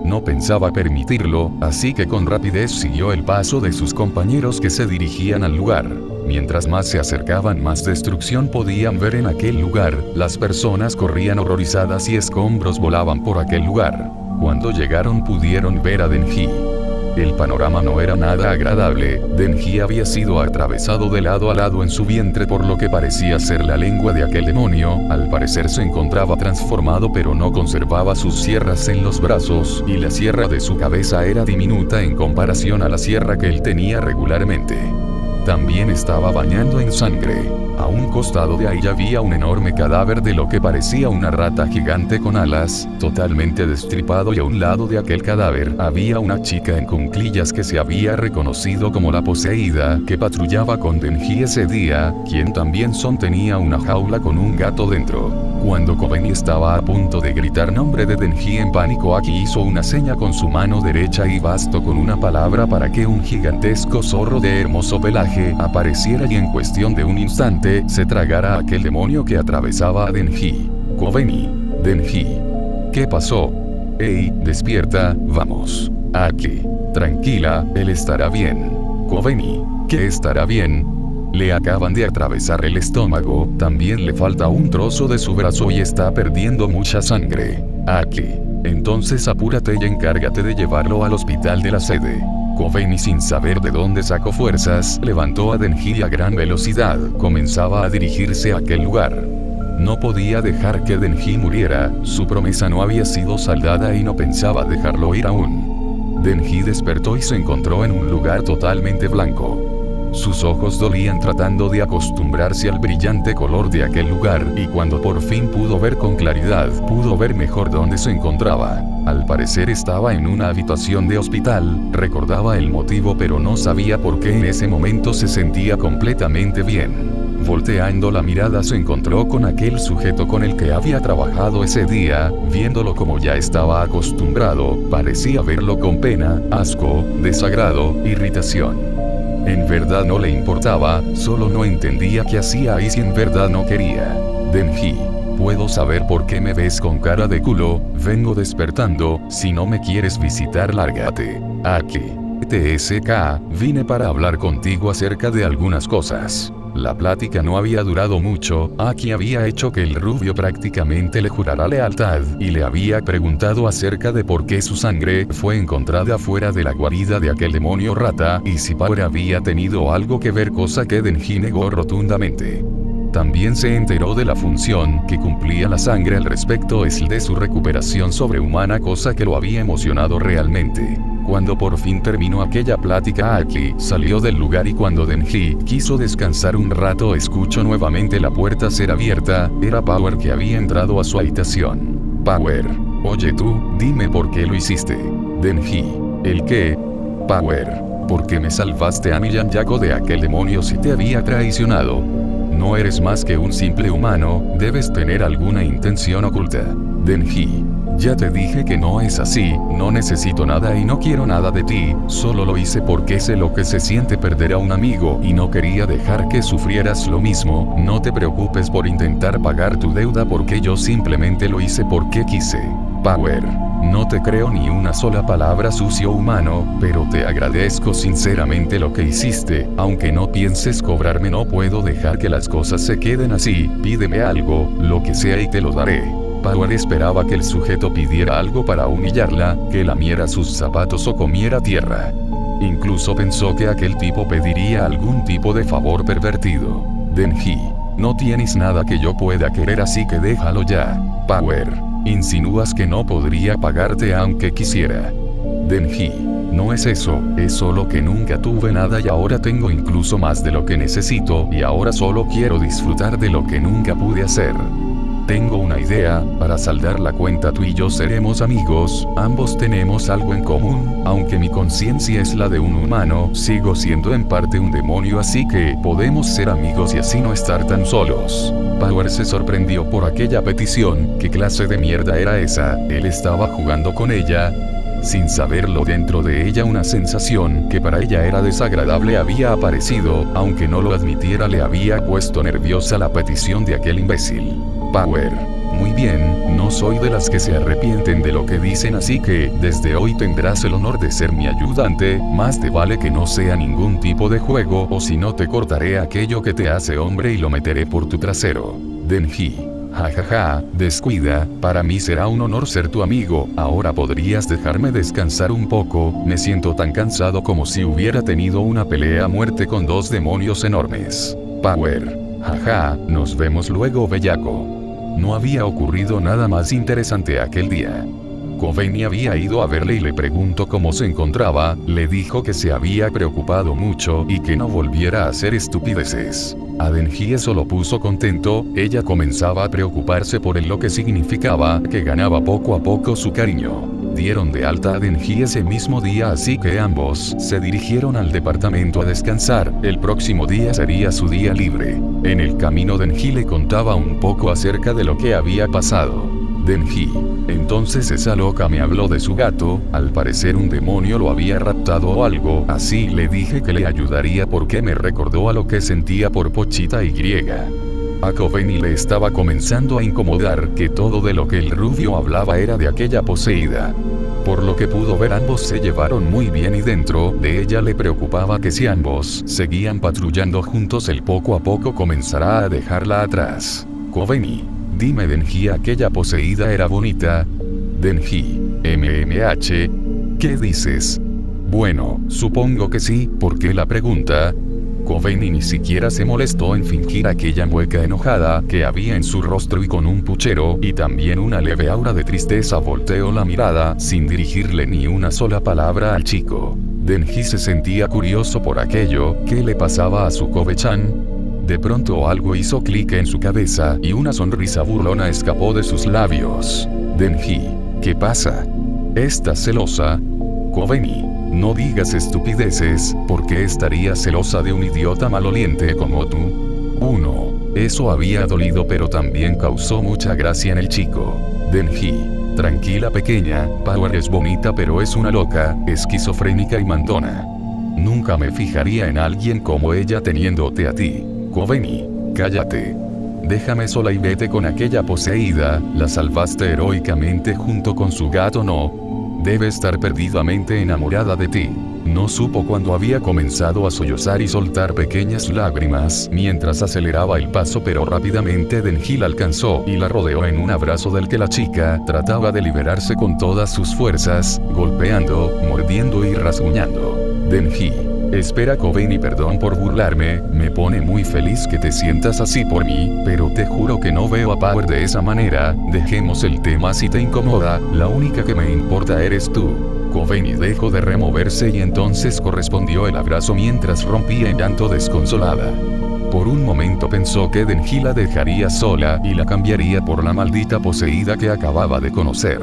No pensaba permitirlo, así que con rapidez siguió el paso de sus compañeros que se dirigían al lugar. Mientras más se acercaban, más destrucción podían ver en aquel lugar. Las personas corrían horrorizadas y escombros volaban por aquel lugar. Cuando llegaron pudieron ver a Denji. El panorama no era nada agradable. Denji había sido atravesado de lado a lado en su vientre por lo que parecía ser la lengua de aquel demonio. Al parecer se encontraba transformado pero no conservaba sus sierras en los brazos, y la sierra de su cabeza era diminuta en comparación a la sierra que él tenía regularmente. También estaba bañando en sangre. A un costado de ahí había un enorme cadáver de lo que parecía una rata gigante con alas, totalmente destripado, y a un lado de aquel cadáver había una chica en cuclillas que se había reconocido como la poseída, que patrullaba con Denji ese día, quien también sostenía una jaula con un gato dentro. Cuando Kobeni estaba a punto de gritar nombre de Denji en pánico, Aki hizo una seña con su mano derecha y bastó con una palabra para que un gigantesco zorro de hermoso pelaje apareciera y en cuestión de un instante se tragara a aquel demonio que atravesaba a Denji. Kobeni. Denji. ¿Qué pasó? Hey, despierta, vamos. Aki. Tranquila, él estará bien. Kobeni. ¿Qué estará bien? Le acaban de atravesar el estómago, también le falta un trozo de su brazo y está perdiendo mucha sangre. Aki. Entonces apúrate y encárgate de llevarlo al hospital de la sede. Kobeni, sin saber de dónde sacó fuerzas, levantó a Denji a gran velocidad. Comenzaba a dirigirse a aquel lugar. No podía dejar que Denji muriera, su promesa no había sido saldada y no pensaba dejarlo ir aún. Denji despertó y se encontró en un lugar totalmente blanco. Sus ojos dolían tratando de acostumbrarse al brillante color de aquel lugar, y cuando por fin pudo ver con claridad, pudo ver mejor dónde se encontraba. Al parecer estaba en una habitación de hospital. Recordaba el motivo pero no sabía por qué en ese momento se sentía completamente bien. Volteando la mirada se encontró con aquel sujeto con el que había trabajado ese día. Viéndolo como ya estaba acostumbrado, parecía verlo con pena, asco, desagrado, irritación. En verdad no le importaba, solo no entendía qué hacía ahí si en verdad no quería. Denji. ¿Puedo saber por qué me ves con cara de culo? Vengo despertando, si no me quieres visitar lárgate. Aquí. TSK, vine para hablar contigo acerca de algunas cosas. La plática no había durado mucho. Aki había hecho que el rubio prácticamente le jurara lealtad, y le había preguntado acerca de por qué su sangre fue encontrada fuera de la guarida de aquel demonio rata, y si Power había tenido algo que ver, cosa que Denji negó rotundamente. También se enteró de la función que cumplía la sangre al respecto, es el de su recuperación sobrehumana, cosa que lo había emocionado realmente. Cuando por fin terminó aquella plática, Aki salió del lugar y cuando Denji quiso descansar un rato escuchó nuevamente la puerta ser abierta. Era Power que había entrado a su habitación. Power. Oye tú, dime por qué lo hiciste. Denji. ¿El qué? Power. ¿Por qué me salvaste a mi Yanyago de aquel demonio si te había traicionado? No eres más que un simple humano, debes tener alguna intención oculta. Denji. Ya te dije que no es así, no necesito nada y no quiero nada de ti, solo lo hice porque sé lo que se siente perder a un amigo y no quería dejar que sufrieras lo mismo. No te preocupes por intentar pagar tu deuda porque yo simplemente lo hice porque quise. Power. No te creo ni una sola palabra, sucio humano, pero te agradezco sinceramente lo que hiciste. Aunque no pienses cobrarme, no puedo dejar que las cosas se queden así. Pídeme algo, lo que sea y te lo daré. Power esperaba que el sujeto pidiera algo para humillarla, que lamiera sus zapatos o comiera tierra. Incluso pensó que aquel tipo pediría algún tipo de favor pervertido. Denji, no tienes nada que yo pueda querer, así que déjalo ya. Power, insinúas que no podría pagarte aunque quisiera. Denji, no es eso, es solo que nunca tuve nada y ahora tengo incluso más de lo que necesito y ahora solo quiero disfrutar de lo que nunca pude hacer. Tengo una idea, para saldar la cuenta tú y yo seremos amigos, ambos tenemos algo en común, aunque mi conciencia es la de un humano, sigo siendo en parte un demonio, así que podemos ser amigos y así no estar tan solos. Power se sorprendió por aquella petición, ¿qué clase de mierda era esa? Él estaba jugando con ella. Sin saberlo, dentro de ella una sensación que para ella era desagradable había aparecido, aunque no lo admitiera, le había puesto nerviosa la petición de aquel imbécil. Power, muy bien, no soy de las que se arrepienten de lo que dicen, así que, desde hoy tendrás el honor de ser mi ayudante, más te vale que no sea ningún tipo de juego o si no te cortaré aquello que te hace hombre y lo meteré por tu trasero. Denji. Jajaja, descuida, para mí será un honor ser tu amigo, ahora podrías dejarme descansar un poco, me siento tan cansado como si hubiera tenido una pelea a muerte con dos demonios enormes. Power. Jaja, nos vemos luego, bellaco. No había ocurrido nada más interesante aquel día. Kobeni había ido a verle y le preguntó cómo se encontraba, le dijo que se había preocupado mucho y que no volviera a hacer estupideces. A Denji eso lo puso contento, ella comenzaba a preocuparse por él, lo que significaba que ganaba poco a poco su cariño. Dieron de alta a Denji ese mismo día, así que ambos se dirigieron al departamento a descansar, el próximo día sería su día libre. En el camino Denji le contaba un poco acerca de lo que había pasado. Denji, entonces esa loca me habló de su gato, al parecer un demonio lo había raptado o algo, así le dije que le ayudaría porque me recordó a lo que sentía por Pochita y. A Kobeni le estaba comenzando a incomodar que todo de lo que el rubio hablaba era de aquella poseída. Por lo que pudo ver, ambos se llevaron muy bien y dentro de ella le preocupaba que si ambos seguían patrullando juntos él poco a poco comenzará a dejarla atrás. Kobeni, dime Denji, aquella poseída era bonita. Denji, MMH, ¿qué dices? Bueno, supongo que sí, ¿por qué la pregunta? Kobeni ni siquiera se molestó en fingir aquella mueca enojada que había en su rostro y con un puchero y también una leve aura de tristeza volteó la mirada sin dirigirle ni una sola palabra al chico. Denji se sentía curioso por aquello que le pasaba a su Kobe-chan. De pronto algo hizo clic en su cabeza y una sonrisa burlona escapó de sus labios. Denji, ¿qué pasa? ¿Estás celosa? Kobeni, no digas estupideces, ¿por qué estarías celosa de un idiota maloliente como tú? 1. Eso había dolido pero también causó mucha gracia en el chico. Denji, tranquila pequeña, Power es bonita pero es una loca, esquizofrénica y mandona. Nunca me fijaría en alguien como ella teniéndote a ti. Kobeni, cállate. Déjame sola y vete con aquella poseída, la salvaste heroicamente junto con su gato, ¿no? Debe estar perdidamente enamorada de ti. No supo cuando había comenzado a sollozar y soltar pequeñas lágrimas mientras aceleraba el paso, pero rápidamente Denji la alcanzó y la rodeó en un abrazo del que la chica trataba de liberarse con todas sus fuerzas, golpeando, mordiendo y rasguñando. Denji, espera Kobeni, perdón por burlarme, me pone muy feliz que te sientas así por mí, pero te juro que no veo a Power de esa manera, dejemos el tema si te incomoda, la única que me importa eres tú. Kobeni dejó de removerse y entonces correspondió el abrazo mientras rompía en llanto desconsolada. Por un momento pensó que Denji la dejaría sola y la cambiaría por la maldita poseída que acababa de conocer.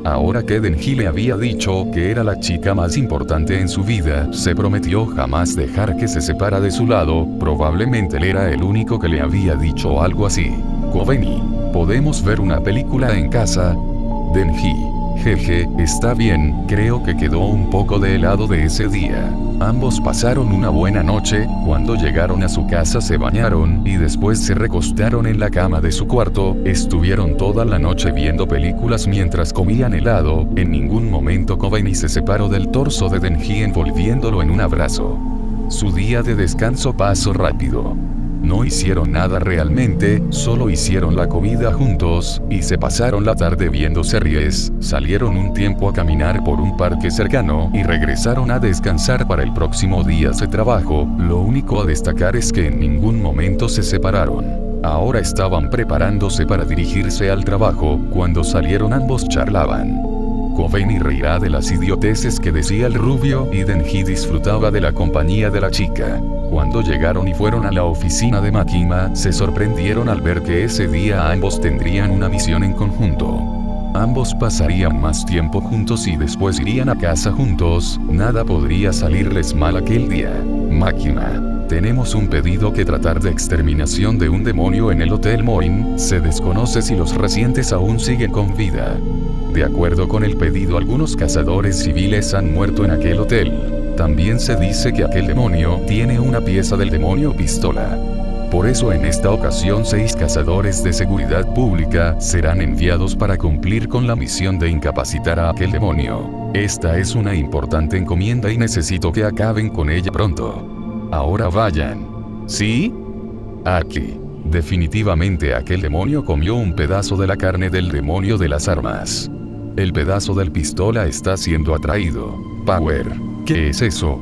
Ahora que Denji le había dicho que era la chica más importante en su vida, se prometió jamás dejar que se separa de su lado, probablemente él era el único que le había dicho algo así. Kobeni, ¿podemos ver una película en casa? Denji, jeje, está bien, creo que quedó un poco de helado de ese día. Ambos pasaron una buena noche, cuando llegaron a su casa se bañaron y después se recostaron en la cama de su cuarto, estuvieron toda la noche viendo películas mientras comían helado, en ningún momento Kobeni se separó del torso de Denji envolviéndolo en un abrazo. Su día de descanso pasó rápido. No hicieron nada realmente, solo hicieron la comida juntos, y se pasaron la tarde viendo series, salieron un tiempo a caminar por un parque cercano, y regresaron a descansar para el próximo día de trabajo. Lo único a destacar es que en ningún momento se separaron. Ahora estaban preparándose para dirigirse al trabajo, cuando salieron ambos charlaban. Kobeni reirá de las idioteces que decía el rubio, y Denji disfrutaba de la compañía de la chica. Cuando llegaron y fueron a la oficina de Makima, se sorprendieron al ver que ese día ambos tendrían una misión en conjunto. Ambos pasarían más tiempo juntos y después irían a casa juntos, nada podría salirles mal aquel día. Makima: tenemos un pedido que tratar de exterminación de un demonio en el Hotel Morin, se desconoce si los residentes aún siguen con vida. De acuerdo con el pedido, algunos cazadores civiles han muerto en aquel hotel. También se dice que aquel demonio tiene una pieza del demonio pistola. Por eso en esta ocasión 6 cazadores de seguridad pública serán enviados para cumplir con la misión de incapacitar a aquel demonio. Esta es una importante encomienda y necesito que acaben con ella pronto. Ahora vayan. ¿Sí? Aquí. Definitivamente aquel demonio comió un pedazo de la carne del demonio de las armas. El pedazo del pistola está siendo atraído. Power, ¿qué es eso?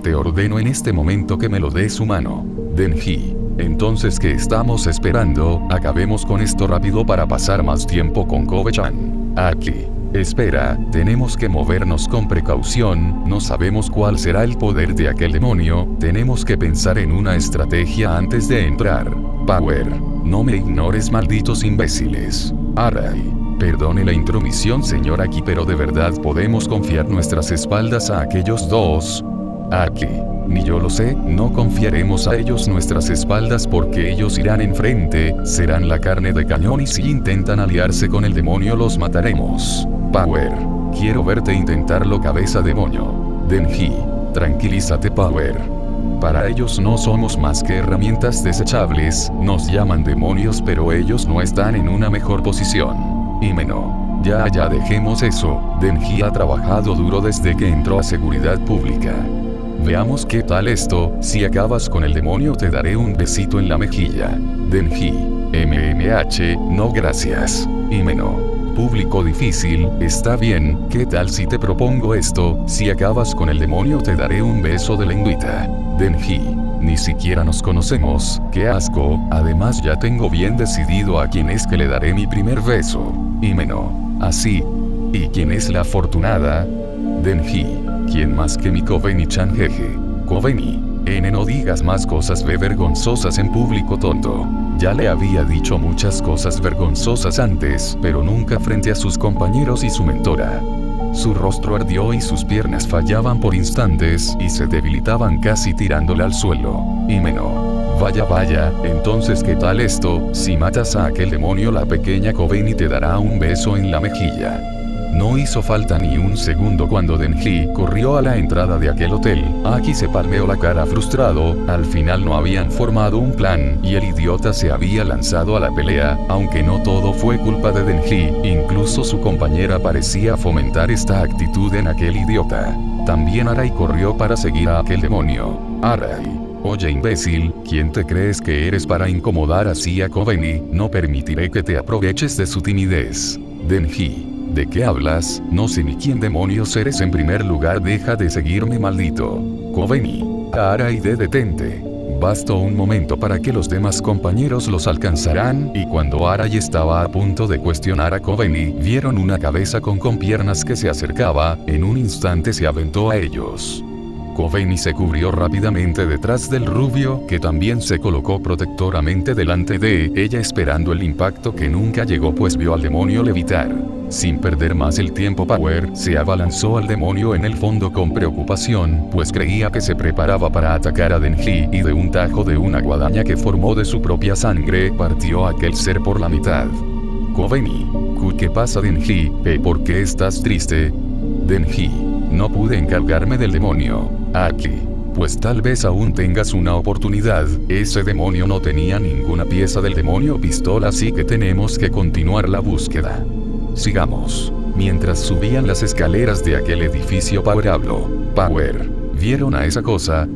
Te ordeno en este momento que me lo des humano. Denji. Entonces, ¿qué estamos esperando? Acabemos con esto rápido para pasar más tiempo con Kobe-chan. Aquí. Espera, tenemos que movernos con precaución, no sabemos cuál será el poder de aquel demonio, tenemos que pensar en una estrategia antes de entrar. Power, no me ignores, malditos imbéciles. Arai. Perdone la intromisión, señor Aki, pero de verdad podemos confiar nuestras espaldas a aquellos dos. Aki. Ni yo lo sé, no confiaremos a ellos nuestras espaldas porque ellos irán enfrente, serán la carne de cañón y si intentan aliarse con el demonio los mataremos. Power. Quiero verte intentarlo, cabeza demonio. Denji. Tranquilízate, Power. Para ellos no somos más que herramientas desechables, nos llaman demonios pero ellos no están en una mejor posición. Himeno. Ya dejemos eso, Denji ha trabajado duro desde que entró a seguridad pública. Veamos qué tal esto, si acabas con el demonio te daré un besito en la mejilla. Denji. No gracias. Himeno. Público difícil, está bien, ¿qué tal si te propongo esto? Si acabas con el demonio te daré un beso de lengüita. Denji. Ni siquiera nos conocemos, qué asco, además ya tengo bien decidido a quién es que le daré mi primer beso. Himeno. Así. ¿Y quién es la afortunada? Denji. ¿Quién más que mi Kobeni-chan, jeje? Kobeni. No digas más cosas vergonzosas en público, tonto. Ya le había dicho muchas cosas vergonzosas antes, pero nunca frente a sus compañeros y su mentora. Su rostro ardió y sus piernas fallaban por instantes y se debilitaban casi tirándole al suelo. Himeno. Vaya, entonces ¿qué tal esto? Si matas a aquel demonio la pequeña Kobeni te dará un beso en la mejilla. No hizo falta ni un segundo cuando Denji corrió a la entrada de aquel hotel. Aki se palmeó la cara frustrado, al final no habían formado un plan y el idiota se había lanzado a la pelea, aunque no todo fue culpa de Denji, incluso su compañera parecía fomentar esta actitud en aquel idiota. También Arai corrió para seguir a aquel demonio. Arai. Oye imbécil, ¿quién te crees que eres para incomodar así a Kobeni? No permitiré que te aproveches de su timidez. Denji. ¿De qué hablas? No sé ni quién demonios eres. En primer lugar, deja de seguirme, maldito. Kobeni. Arai, detente. Bastó un momento para que los demás compañeros los alcanzaran, y cuando Arai estaba a punto de cuestionar a Kobeni, vieron una cabeza con piernas que se acercaba, en un instante se aventó a ellos. Kobeni se cubrió rápidamente detrás del rubio, que también se colocó protectoramente delante de ella esperando el impacto que nunca llegó pues vio al demonio levitar. Sin perder más el tiempo, Power se abalanzó al demonio en el fondo con preocupación, pues creía que se preparaba para atacar a Denji y de un tajo de una guadaña que formó de su propia sangre, partió a aquel ser por la mitad. Kobeni. ¿Qué pasa, Denji? ¿Por qué estás triste? Denji. No pude encargarme del demonio. Aquí. Pues tal vez aún tengas una oportunidad, ese demonio no tenía ninguna pieza del demonio pistola, así que tenemos que continuar la búsqueda. Sigamos. Mientras subían las escaleras de aquel edificio, Power habló. Power. ¿Vieron a esa cosa?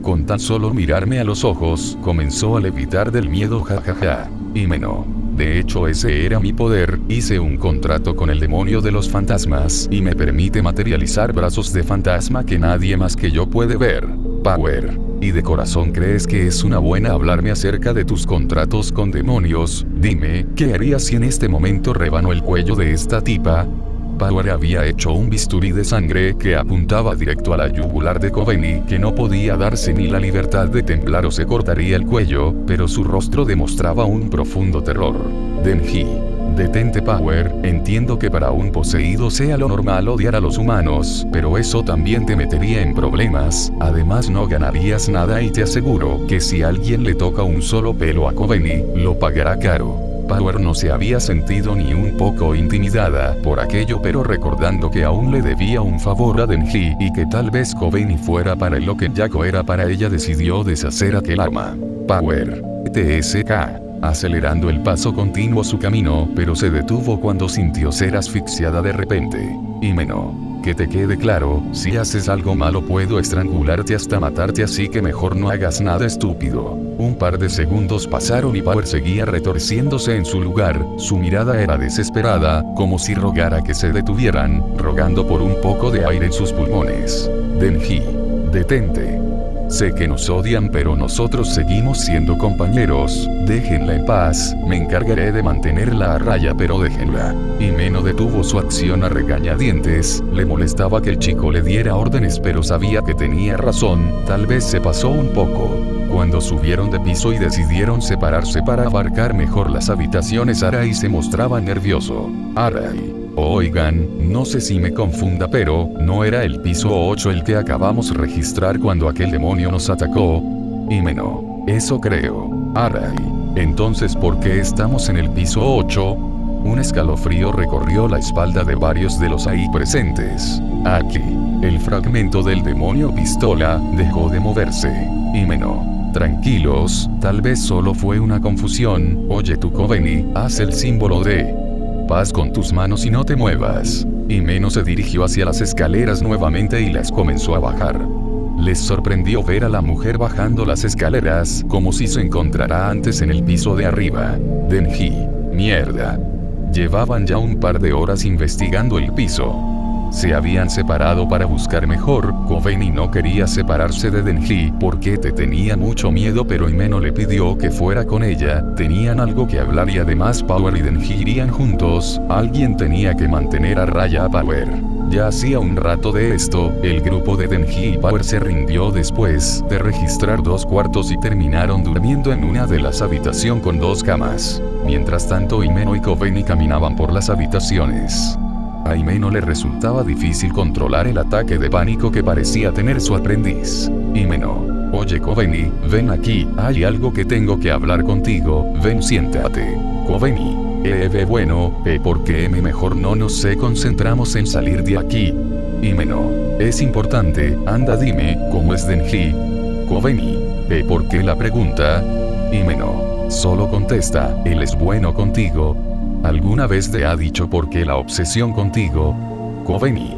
Con tan solo mirarme a los ojos, comenzó a levitar del miedo, jajaja. Himeno. De hecho ese era mi poder, hice un contrato con el demonio de los fantasmas y me permite materializar brazos de fantasma que nadie más que yo puede ver. Power. ¿Y de corazón crees que es una buena hablarme acerca de tus contratos con demonios? Dime, ¿qué harías si en este momento rebano el cuello de esta tipa? Power había hecho un bisturí de sangre que apuntaba directo a la yugular de Kobeni, que no podía darse ni la libertad de temblar o se cortaría el cuello, pero su rostro demostraba un profundo terror. Denji. Detente, Power, entiendo que para un poseído sea lo normal odiar a los humanos, pero eso también te metería en problemas, además no ganarías nada y te aseguro que si alguien le toca un solo pelo a Kobeni, lo pagará caro. Power no se había sentido ni un poco intimidada por aquello, pero recordando que aún le debía un favor a Denji y que tal vez Kobeni fuera para lo que Jaco era para ella, decidió deshacer aquel arma. Power. TSK. Acelerando el paso continuó su camino, pero se detuvo cuando sintió ser asfixiada de repente. Himeno. Que te quede claro, si haces algo malo puedo estrangularte hasta matarte, así que mejor no hagas nada estúpido. Un par de segundos pasaron y Power seguía retorciéndose en su lugar, su mirada era desesperada, como si rogara que se detuvieran, rogando por un poco de aire en sus pulmones. Denji. Detente. Sé que nos odian, pero nosotros seguimos siendo compañeros, déjenla en paz, me encargaré de mantenerla a raya, pero déjenla. Himeno detuvo su acción a regañadientes, le molestaba que el chico le diera órdenes, pero sabía que tenía razón, tal vez se pasó un poco. Cuando subieron de piso y decidieron separarse para abarcar mejor las habitaciones, Arai se mostraba nervioso. Arai. Oigan, no sé si me confunda, pero ¿no era el piso 8 el que acabamos de registrar cuando aquel demonio nos atacó? Himeno. Eso creo. Arai. Entonces, ¿por qué estamos en el piso 8? Un escalofrío recorrió la espalda de varios de los ahí presentes. Aquí. El fragmento del demonio pistola dejó de moverse. Himeno. Tranquilos, tal vez solo fue una confusión. Oye tú, Kobeni, haz el símbolo de paz con tus manos y no te muevas. Himeno se dirigió hacia las escaleras nuevamente y las comenzó a bajar. Les sorprendió ver a la mujer bajando las escaleras, como si se encontrara antes en el piso de arriba. Denji. Mierda. Llevaban ya un par de horas investigando el piso. Se habían separado para buscar mejor. Kobeni no quería separarse de Denji porque te tenía mucho miedo, pero Himeno le pidió que fuera con ella. Tenían algo que hablar y además Power y Denji irían juntos. Alguien tenía que mantener a raya a Power. Ya hacía un rato de esto, el grupo de Denji y Power se rindió después de registrar 2 cuartos y terminaron durmiendo en una de las habitaciones con 2 camas. Mientras tanto, Himeno y Kobeni caminaban por las habitaciones. A Himeno le resultaba difícil controlar el ataque de pánico que parecía tener su aprendiz. Himeno. Oye Kobeni, ven aquí, hay algo que tengo que hablar contigo, ven siéntate. Kobeni. Bueno, ¿por qué mejor no nos concentramos en salir de aquí? Himeno. Es importante, anda dime, ¿cómo es Denji? Kobeni. ¿Por qué la pregunta? Himeno. Solo contesta, él es bueno contigo. ¿Alguna vez te ha dicho por qué la obsesión contigo? Kobeni.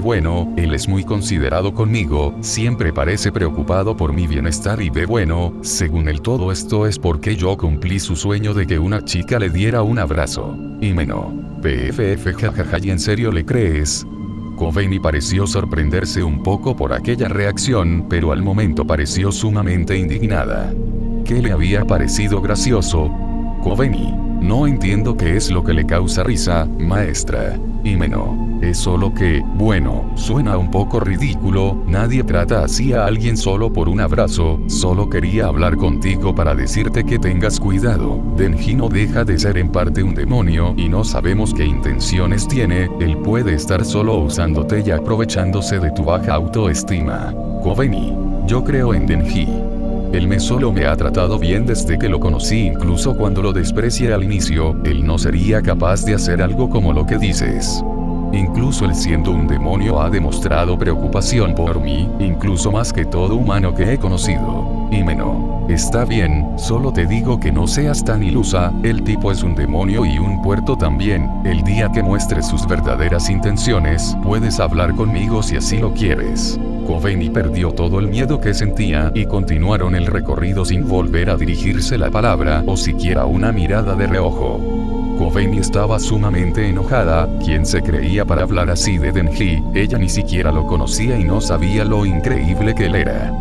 Bueno, él es muy considerado conmigo, siempre parece preocupado por mi bienestar y bueno, según él todo esto es porque yo cumplí su sueño de que una chica le diera un abrazo. Himeno. Jajaja, ¿y en serio le crees? Kobeni pareció sorprenderse un poco por aquella reacción, pero al momento pareció sumamente indignada. ¿Qué le había parecido gracioso? Kobeni. No entiendo qué es lo que le causa risa, maestra. Himeno. Es solo que, bueno, suena un poco ridículo, nadie trata así a alguien solo por un abrazo, solo quería hablar contigo para decirte que tengas cuidado. Denji no deja de ser en parte un demonio y no sabemos qué intenciones tiene, él puede estar solo usándote y aprovechándose de tu baja autoestima. Kobeni. Yo creo en Denji. Él solo me ha tratado bien desde que lo conocí, incluso cuando lo desprecié al inicio, él no sería capaz de hacer algo como lo que dices. Incluso él siendo un demonio ha demostrado preocupación por mí, incluso más que todo humano que he conocido. Himeno. Está bien, solo te digo que no seas tan ilusa, el tipo es un demonio y un puerto también, el día que muestre sus verdaderas intenciones, puedes hablar conmigo si así lo quieres. Kobeni perdió todo el miedo que sentía y continuaron el recorrido sin volver a dirigirse la palabra o siquiera una mirada de reojo. Kobeni estaba sumamente enojada. ¿Quién se creía para hablar así de Denji? Ella ni siquiera lo conocía y no sabía lo increíble que él era.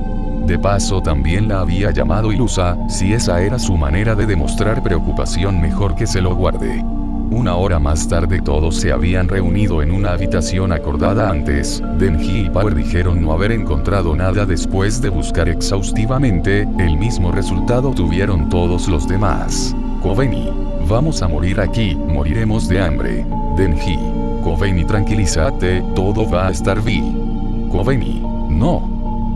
De paso también la había llamado ilusa. Si esa era su manera de demostrar preocupación, mejor que se lo guarde. Una hora más tarde todos se habían reunido en una habitación acordada antes. Denji y Power dijeron no haber encontrado nada después de buscar exhaustivamente. El mismo resultado tuvieron todos los demás. Kobeni, vamos a morir aquí, moriremos de hambre. Denji, Kobeni, tranquilízate, todo va a estar bien. Kobeni, no.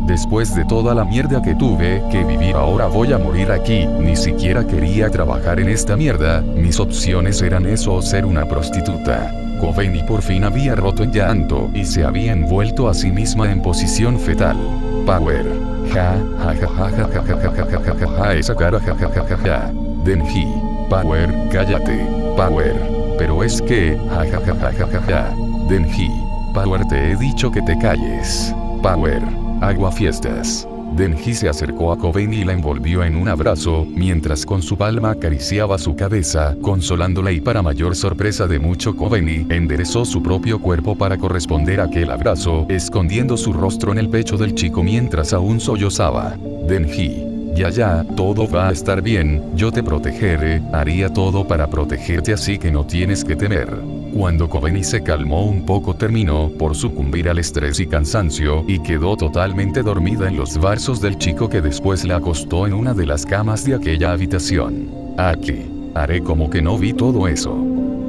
Después de toda la mierda que tuve que vivir, ahora voy a morir aquí. Ni siquiera quería trabajar en esta mierda. Mis opciones eran eso o ser una prostituta. Kobeni por fin había roto en llanto y se había envuelto a sí misma en posición fetal. Power. Ja, ja, ja, ja, ja, ja, ja, ja, ja, ja, ja, ja, esa cara, ja, ja, ja, ja, ja. Denji. Power, cállate. Power. Pero es que, ja, ja, ja, ja, ja, ja, ja. Denji. Power, te he dicho que te calles. Power. Aguafiestas. Denji se acercó a Kobeni y la envolvió en un abrazo, mientras con su palma acariciaba su cabeza, consolándola, y para mayor sorpresa de mucho, Kobeni enderezó su propio cuerpo para corresponder a aquel abrazo, escondiendo su rostro en el pecho del chico mientras aún sollozaba. Denji. Ya, todo va a estar bien, yo te protegeré, haría todo para protegerte, así que no tienes que temer. Cuando Kobeni se calmó un poco, terminó por sucumbir al estrés y cansancio y quedó totalmente dormida en los brazos del chico, que después la acostó en una de las camas de aquella habitación. Aquí. Haré como que no vi todo eso.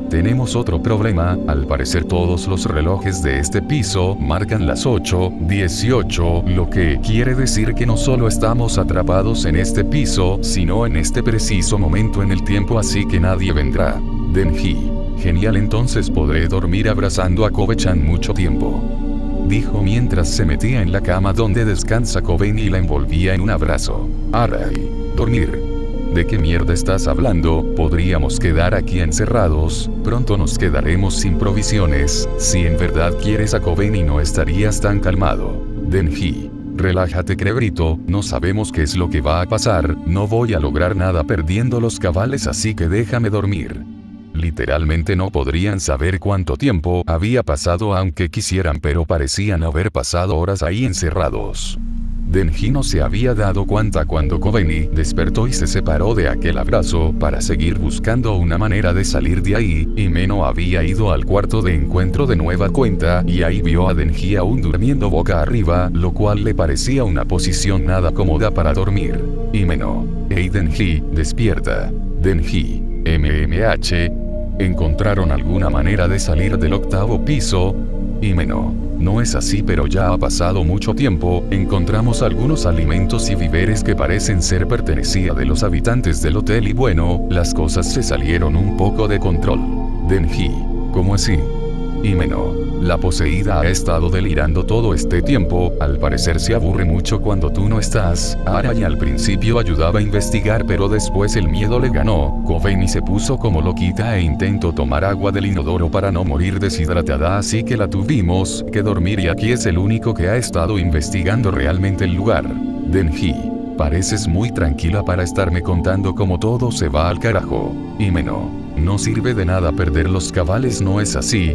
Tenemos otro problema, al parecer todos los relojes de este piso marcan las 8:18, lo que quiere decir que no solo estamos atrapados en este piso, sino en este preciso momento en el tiempo, así que nadie vendrá. Denji. Genial, entonces podré dormir abrazando a Kobe-chan mucho tiempo. Dijo mientras se metía en la cama donde descansa Kobeni y la envolvía en un abrazo. Aray. Dormir. ¿De qué mierda estás hablando? Podríamos quedar aquí encerrados, pronto nos quedaremos sin provisiones. Si en verdad quieres a Kobeni no estarías tan calmado. Denji. Relájate, cerebrito, no sabemos qué es lo que va a pasar, no voy a lograr nada perdiendo los cabales, así que déjame dormir. Literalmente no podrían saber cuánto tiempo había pasado aunque quisieran, pero parecían haber pasado horas ahí encerrados. Denji no se había dado cuenta cuando Kobeni despertó y se separó de aquel abrazo para seguir buscando una manera de salir de ahí. Himeno había ido al cuarto de encuentro de nueva cuenta y ahí vio a Denji aún durmiendo boca arriba, lo cual le parecía una posición nada cómoda para dormir. Himeno. Hey Denji, despierta. Denji. ¿Encontraron alguna manera de salir del 8º piso? Himeno. No es así, pero ya ha pasado mucho tiempo, encontramos algunos alimentos y víveres que parecen ser pertenecía de los habitantes del hotel y bueno, las cosas se salieron un poco de control. Denji. ¿Cómo así? Himeno. La poseída ha estado delirando todo este tiempo, al parecer se aburre mucho cuando tú no estás. Arai al principio ayudaba a investigar, pero después el miedo le ganó. Kobeni se puso como loquita e intentó tomar agua del inodoro para no morir deshidratada, así que la tuvimos que dormir y aquí es el único que ha estado investigando realmente el lugar. Denji. Pareces muy tranquila para estarme contando cómo todo se va al carajo. Himeno. No sirve de nada perder los cabales, ¿no es así?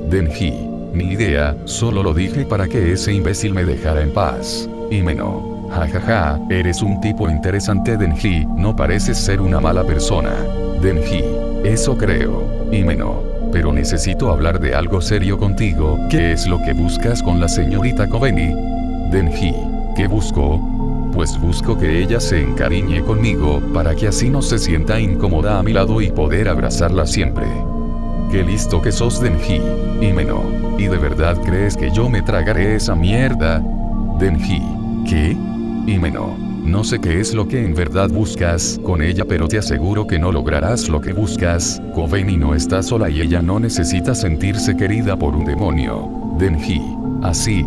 Denji. Ni idea, solo lo dije para que ese imbécil me dejara en paz. Himeno. Jajaja, eres un tipo interesante Denji, no pareces ser una mala persona. Denji. Eso creo. Himeno. Pero necesito hablar de algo serio contigo, ¿qué es lo que buscas con la señorita Kobeni? Denji. ¿Qué busco? Pues busco que ella se encariñe conmigo, para que así no se sienta incómoda a mi lado y poder abrazarla siempre. Qué listo que sos Denji. Himeno. ¿Y de verdad crees que yo me tragaré esa mierda? Denji. ¿Qué? Himeno. No sé qué es lo que en verdad buscas con ella, pero te aseguro que no lograrás lo que buscas. Kobeni no está sola y ella no necesita sentirse querida por un demonio. Denji. Así.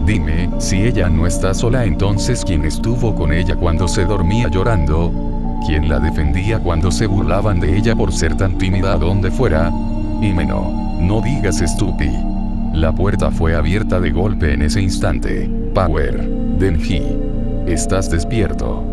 Dime, si ella no está sola, entonces ¿quién estuvo con ella cuando se dormía llorando? ¿Quién la defendía cuando se burlaban de ella por ser tan tímida a donde fuera? Himeno. No digas estúpido. La puerta fue abierta de golpe en ese instante. Power. Denji. ¿Estás despierto?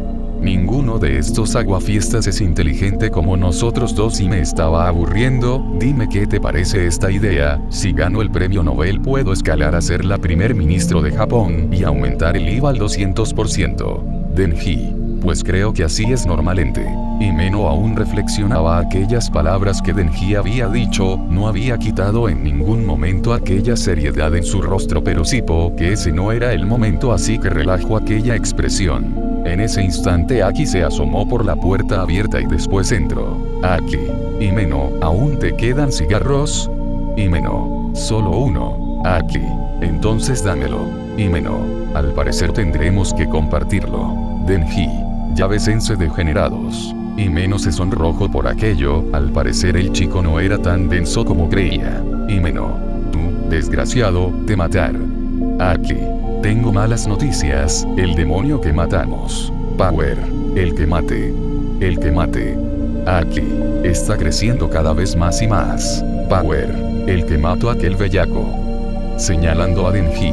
Ninguno de estos aguafiestas es inteligente como nosotros dos y me estaba aburriendo. Dime qué te parece esta idea. Si gano el premio Nobel puedo escalar a ser la primer ministro de Japón y aumentar el IVA al 200%. Denji. Pues creo que así es normalmente. Himeno aún reflexionaba aquellas palabras que Denji había dicho, no había quitado en ningún momento aquella seriedad en su rostro, pero supo que ese no era el momento, así que relajó aquella expresión. En ese instante Aki se asomó por la puerta abierta y después entró. Aki. Himeno, ¿aún te quedan cigarros? Himeno, solo uno. Aki. Entonces dámelo. Himeno, al parecer tendremos que compartirlo. Denji. Llávesense degenerados. Himeno se sonrojó por aquello, al parecer el chico no era tan denso como creía. Himeno. Tú, desgraciado, te matar. Aki. Tengo malas noticias, el demonio que matamos. Power. El que mate. El que mate. Aki. Está creciendo cada vez más y más. Power. El que mató a aquel bellaco. Señalando a Denji.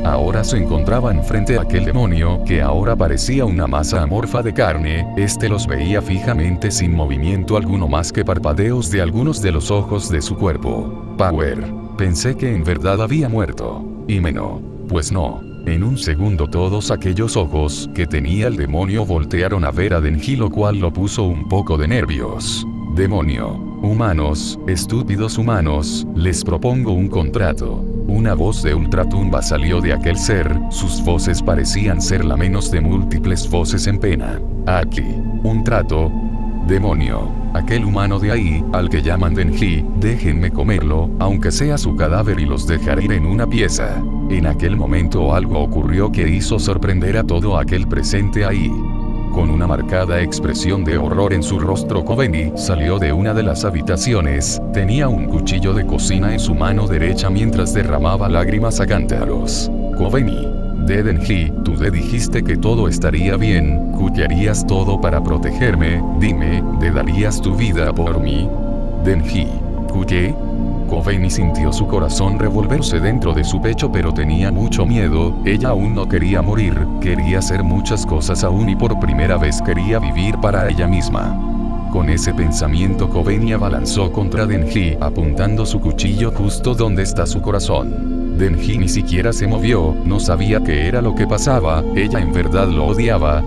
Ahora se encontraba enfrente a aquel demonio que ahora parecía una masa amorfa de carne. Este los veía fijamente sin movimiento alguno más que parpadeos de algunos de los ojos de su cuerpo. Power. Pensé que en verdad había muerto. Himeno. Pues no. En un segundo todos aquellos ojos que tenía el demonio voltearon a ver a Denji, lo cual lo puso un poco de nervios. Demonio. Humanos, estúpidos humanos, les propongo un contrato. Una voz de ultratumba salió de aquel ser, sus voces parecían ser la menos de múltiples voces en pena. Aquí. Un trato. Demonio. Aquel humano de ahí, al que llaman Denji, déjenme comerlo, aunque sea su cadáver, y los dejaré ir en una pieza. En aquel momento algo ocurrió que hizo sorprender a todo aquel presente ahí. Con una marcada expresión de horror en su rostro, Kobeni salió de una de las habitaciones. Tenía un cuchillo de cocina en su mano derecha mientras derramaba lágrimas a cántaros. Kobeni. De Denji, tú le dijiste que todo estaría bien, que harías todo para protegerme, dime, ¿te darías tu vida por mí? Denji. ¿Qué? Kobeni sintió su corazón revolverse dentro de su pecho, pero tenía mucho miedo. Ella aún no quería morir, quería hacer muchas cosas aún y por primera vez quería vivir para ella misma. Con ese pensamiento Kobeni abalanzó contra Denji, apuntando su cuchillo justo donde está su corazón. Denji ni siquiera se movió, no sabía qué era lo que pasaba, ella en verdad lo odiaba.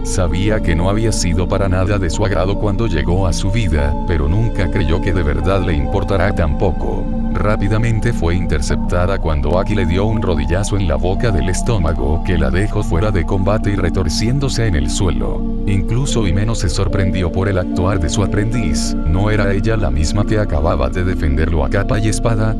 Sabía que no había sido para nada de su agrado cuando llegó a su vida, pero nunca creyó que de verdad le importará tampoco. Rápidamente fue interceptada cuando Aki le dio un rodillazo en la boca del estómago que la dejó fuera de combate y retorciéndose en el suelo. Incluso Himeno se sorprendió por el actuar de su aprendiz, ¿no era ella la misma que acababa de defenderlo a capa y espada?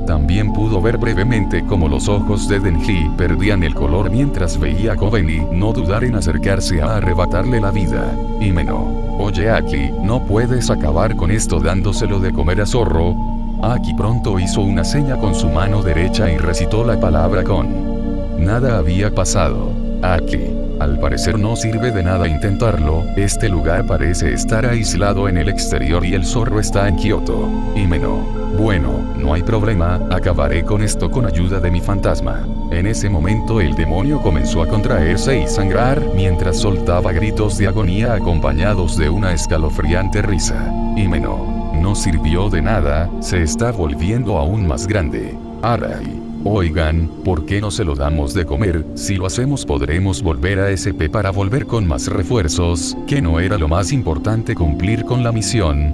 También pudo ver brevemente cómo los ojos de Denji perdían el color mientras veía a Kobeni no dudar en acercarse a arrebatarle la vida. Himeno. Oye Aki, no puedes acabar con esto dándoselo de comer a zorro. Aki pronto hizo una seña con su mano derecha y recitó la palabra con. Nada había pasado. Aki. Al parecer no sirve de nada intentarlo, este lugar parece estar aislado en el exterior y el zorro está en Kioto. Himeno. Bueno, no hay problema, acabaré con esto con ayuda de mi fantasma. En ese momento el demonio comenzó a contraerse y sangrar, mientras soltaba gritos de agonía acompañados de una escalofriante risa. Himeno. No sirvió de nada, se está volviendo aún más grande. Arai. Oigan, ¿por qué no se lo damos de comer? Si lo hacemos podremos volver a SP para volver con más refuerzos, que no era lo más importante cumplir con la misión.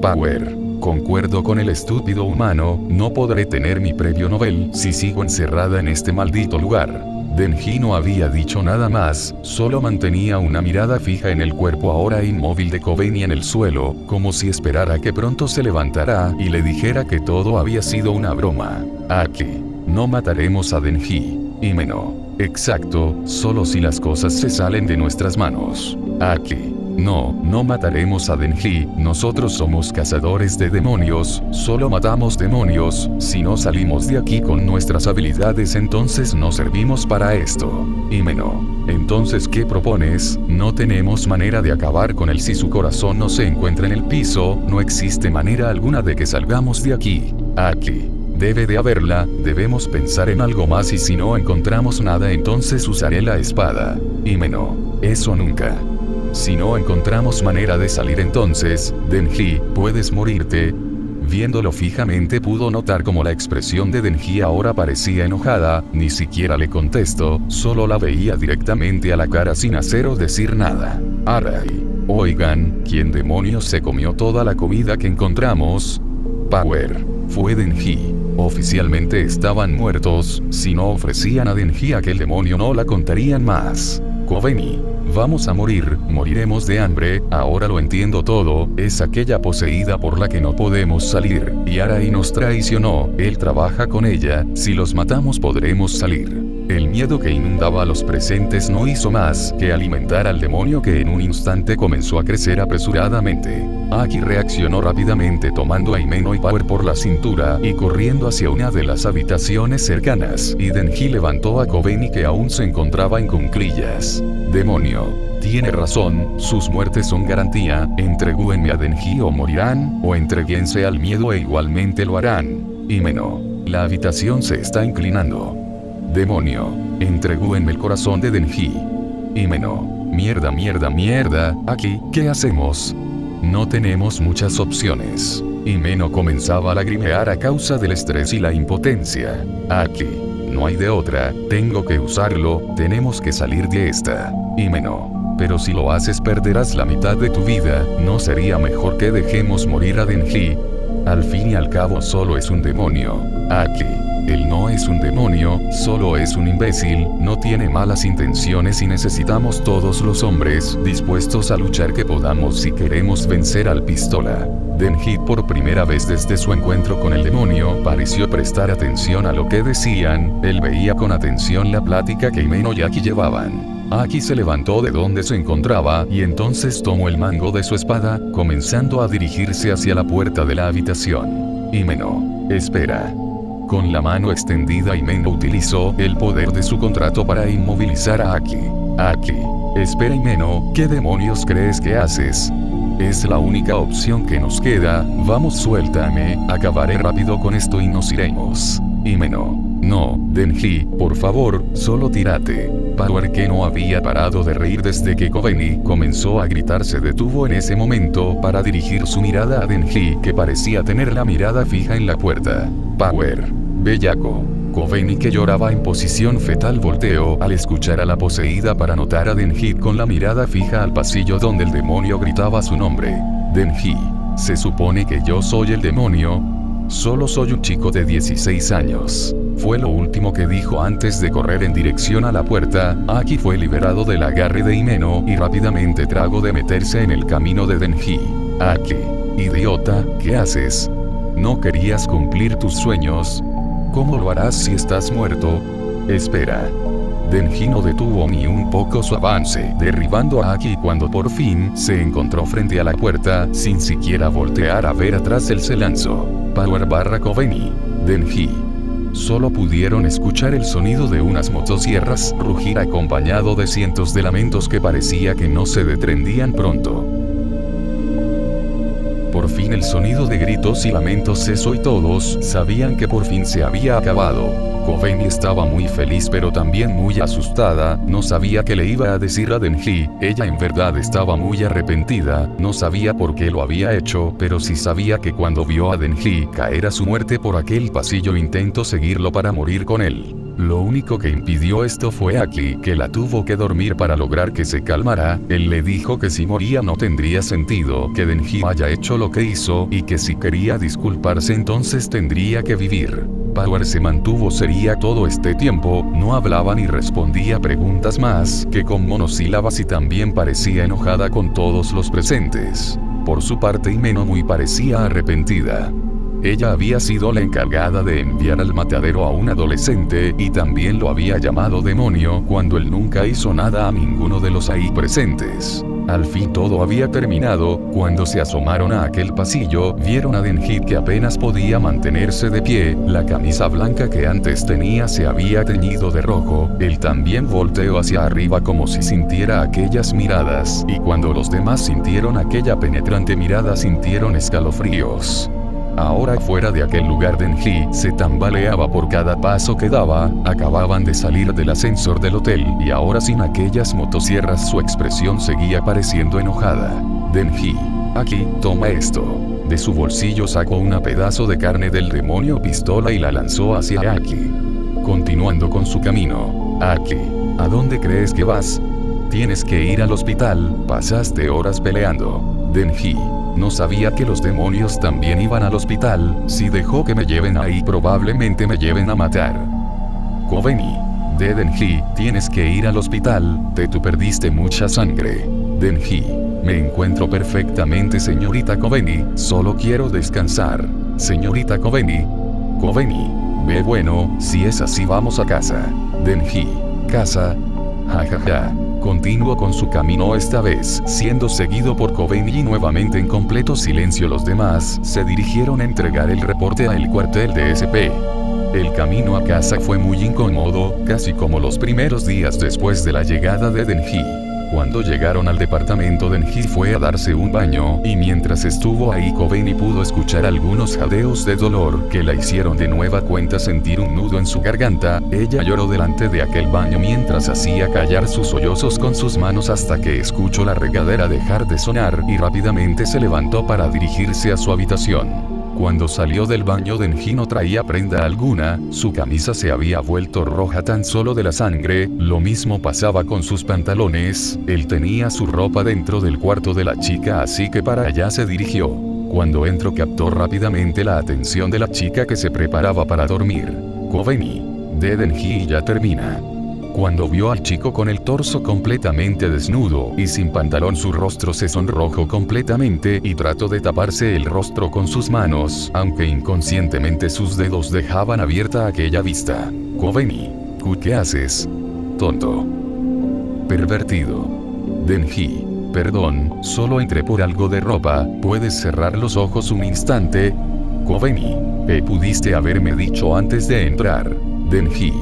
Power. Concuerdo con el estúpido humano, no podré tener mi premio Nobel si sigo encerrada en este maldito lugar. Denji no había dicho nada más, solo mantenía una mirada fija en el cuerpo ahora inmóvil de Kobeni en el suelo, como si esperara que pronto se levantara y le dijera que todo había sido una broma. Aquí. No mataremos a Denji. Himeno. Exacto, solo si las cosas se salen de nuestras manos. Aquí. No mataremos a Denji, nosotros somos cazadores de demonios, solo matamos demonios, si no salimos de aquí con nuestras habilidades entonces no servimos para esto. Himeno. Entonces ¿qué propones? No tenemos manera de acabar con él si su corazón no se encuentra en el piso, no existe manera alguna de que salgamos de aquí. Aquí. Debe de haberla, debemos pensar en algo más y si no encontramos nada entonces usaré la espada. Himeno. Eso nunca. Si no encontramos manera de salir entonces, Denji, puedes morirte. Viéndolo fijamente pudo notar como la expresión de Denji ahora parecía enojada, ni siquiera le contestó, solo la veía directamente a la cara sin hacer o decir nada. Arai. Oigan, ¿quién demonios se comió toda la comida que encontramos? Power. Fue Denji. Oficialmente estaban muertos, si no ofrecían a Denji aquel demonio no la contarían más. Kobeni. Vamos a morir, moriremos de hambre, ahora lo entiendo todo, es aquella poseída por la que no podemos salir, y Arai nos traicionó, él trabaja con ella, si los matamos podremos salir. El miedo que inundaba a los presentes no hizo más que alimentar al demonio que en un instante comenzó a crecer apresuradamente. Aki reaccionó rápidamente tomando a Himeno y Power por la cintura y corriendo hacia una de las habitaciones cercanas, y Denji levantó a Kobeni que aún se encontraba en cuclillas. Demonio. Tiene razón, sus muertes son garantía, entregúenme a Denji o morirán, o entreguense al miedo e igualmente lo harán. Himeno. La habitación se está inclinando. Demonio. Entregúenme el corazón de Denji. Himeno. Mierda, mierda, mierda, aquí, ¿qué hacemos? No tenemos muchas opciones. Himeno comenzaba a lagrimear a causa del estrés y la impotencia. Aquí. No hay de otra, tengo que usarlo, tenemos que salir de esta. Himeno. Pero si lo haces perderás la mitad de tu vida, ¿no sería mejor que dejemos morir a Denji? Al fin y al cabo solo es un demonio. Aquí. Él no es un demonio, solo es un imbécil, no tiene malas intenciones y necesitamos todos los hombres dispuestos a luchar que podamos si queremos vencer al pistola. Denji por primera vez desde su encuentro con el demonio pareció prestar atención a lo que decían, él veía con atención la plática que Himeno y Aki llevaban. Aki se levantó de donde se encontraba y entonces tomó el mango de su espada, comenzando a dirigirse hacia la puerta de la habitación. Himeno. Espera. Con la mano extendida Himeno utilizó el poder de su contrato para inmovilizar a Aki. Aki. Espera Himeno, ¿qué demonios crees que haces? Es la única opción que nos queda, vamos suéltame, acabaré rápido con esto y nos iremos. Himeno. No, Denji, por favor, solo tírate. Power que no había parado de reír desde que Kobeni comenzó a gritar se detuvo en ese momento para dirigir su mirada a Denji que parecía tener la mirada fija en la puerta. Power. Bellaco. Kobeni que lloraba en posición fetal volteó al escuchar a la poseída para notar a Denji con la mirada fija al pasillo donde el demonio gritaba su nombre. Denji. ¿Se supone que yo soy el demonio? Solo soy un chico de 16 años. Fue lo último que dijo antes de correr en dirección a la puerta. Aki fue liberado del agarre de Himeno y rápidamente trató de meterse en el camino de Denji. Aki. Idiota, ¿qué haces? ¿No querías cumplir tus sueños? ¿Cómo lo harás si estás muerto? Espera. Denji no detuvo ni un poco su avance, derribando a Aki cuando por fin se encontró frente a la puerta, sin siquiera voltear a ver atrás él se lanzó. Power / Kobeni. Denji. Solo pudieron escuchar el sonido de unas motosierras rugir acompañado de cientos de lamentos que parecía que no se detendrían pronto. Por fin el sonido de gritos y lamentos cesó y todos sabían que por fin se había acabado. Kobeni estaba muy feliz pero también muy asustada, no sabía qué le iba a decir a Denji, ella en verdad estaba muy arrepentida, no sabía por qué lo había hecho, pero sí sabía que cuando vio a Denji caer a su muerte por aquel pasillo intentó seguirlo para morir con él. Lo único que impidió esto fue Aki, que la tuvo que dormir para lograr que se calmara. Él le dijo que si moría no tendría sentido que Denji haya hecho lo que hizo, y que si quería disculparse entonces tendría que vivir. Power se mantuvo seria todo este tiempo, no hablaba ni respondía preguntas más que con monosílabas y también parecía enojada con todos los presentes. Por su parte Himeno muy parecía arrepentida. Ella había sido la encargada de enviar al matadero a un adolescente y también lo había llamado demonio cuando él nunca hizo nada a ninguno de los ahí presentes. Al fin todo había terminado, cuando se asomaron a aquel pasillo, vieron a Denji que apenas podía mantenerse de pie, la camisa blanca que antes tenía se había teñido de rojo, él también volteó hacia arriba como si sintiera aquellas miradas, y cuando los demás sintieron aquella penetrante mirada sintieron escalofríos. Ahora fuera de aquel lugar Denji se tambaleaba por cada paso que daba, acababan de salir del ascensor del hotel y ahora sin aquellas motosierras su expresión seguía pareciendo enojada. Denji, aquí, toma esto. De su bolsillo sacó un pedazo de carne del demonio pistola y la lanzó hacia Aki. Continuando con su camino. Aki, ¿a dónde crees que vas? Tienes que ir al hospital, pasaste horas peleando. Denji, no sabía que los demonios también iban al hospital, si dejó que me lleven ahí probablemente me lleven a matar. Kobeni, de Denji, tienes que ir al hospital, tú perdiste mucha sangre. Denji, me encuentro perfectamente señorita Kobeni, solo quiero descansar. Señorita Kobeni. Kobeni, ve bueno, si es así vamos a casa. Denji, casa. Jajaja. Continuó con su camino esta vez, siendo seguido por Kobeni y nuevamente en completo silencio los demás se dirigieron a entregar el reporte al cuartel de SP. El camino a casa fue muy incómodo, casi como los primeros días después de la llegada de Denji. Cuando llegaron al departamento Denji fue a darse un baño, y mientras estuvo ahí Kobeni pudo escuchar algunos jadeos de dolor que la hicieron de nueva cuenta sentir un nudo en su garganta. Ella lloró delante de aquel baño mientras hacía callar sus sollozos con sus manos hasta que escuchó la regadera dejar de sonar y rápidamente se levantó para dirigirse a su habitación. Cuando salió del baño Denji no traía prenda alguna, su camisa se había vuelto roja tan solo de la sangre, lo mismo pasaba con sus pantalones, él tenía su ropa dentro del cuarto de la chica así que para allá se dirigió. Cuando entró captó rápidamente la atención de la chica que se preparaba para dormir. Kobeni, de Denji ya termina. Cuando vio al chico con el torso completamente desnudo y sin pantalón su rostro se sonrojó completamente y trató de taparse el rostro con sus manos, aunque inconscientemente sus dedos dejaban abierta aquella vista. Kobeni, ¿qué haces? Tonto. Pervertido. Denji, perdón, solo entré por algo de ropa, ¿puedes cerrar los ojos un instante? Kobeni, pudiste haberme dicho antes de entrar. Denji,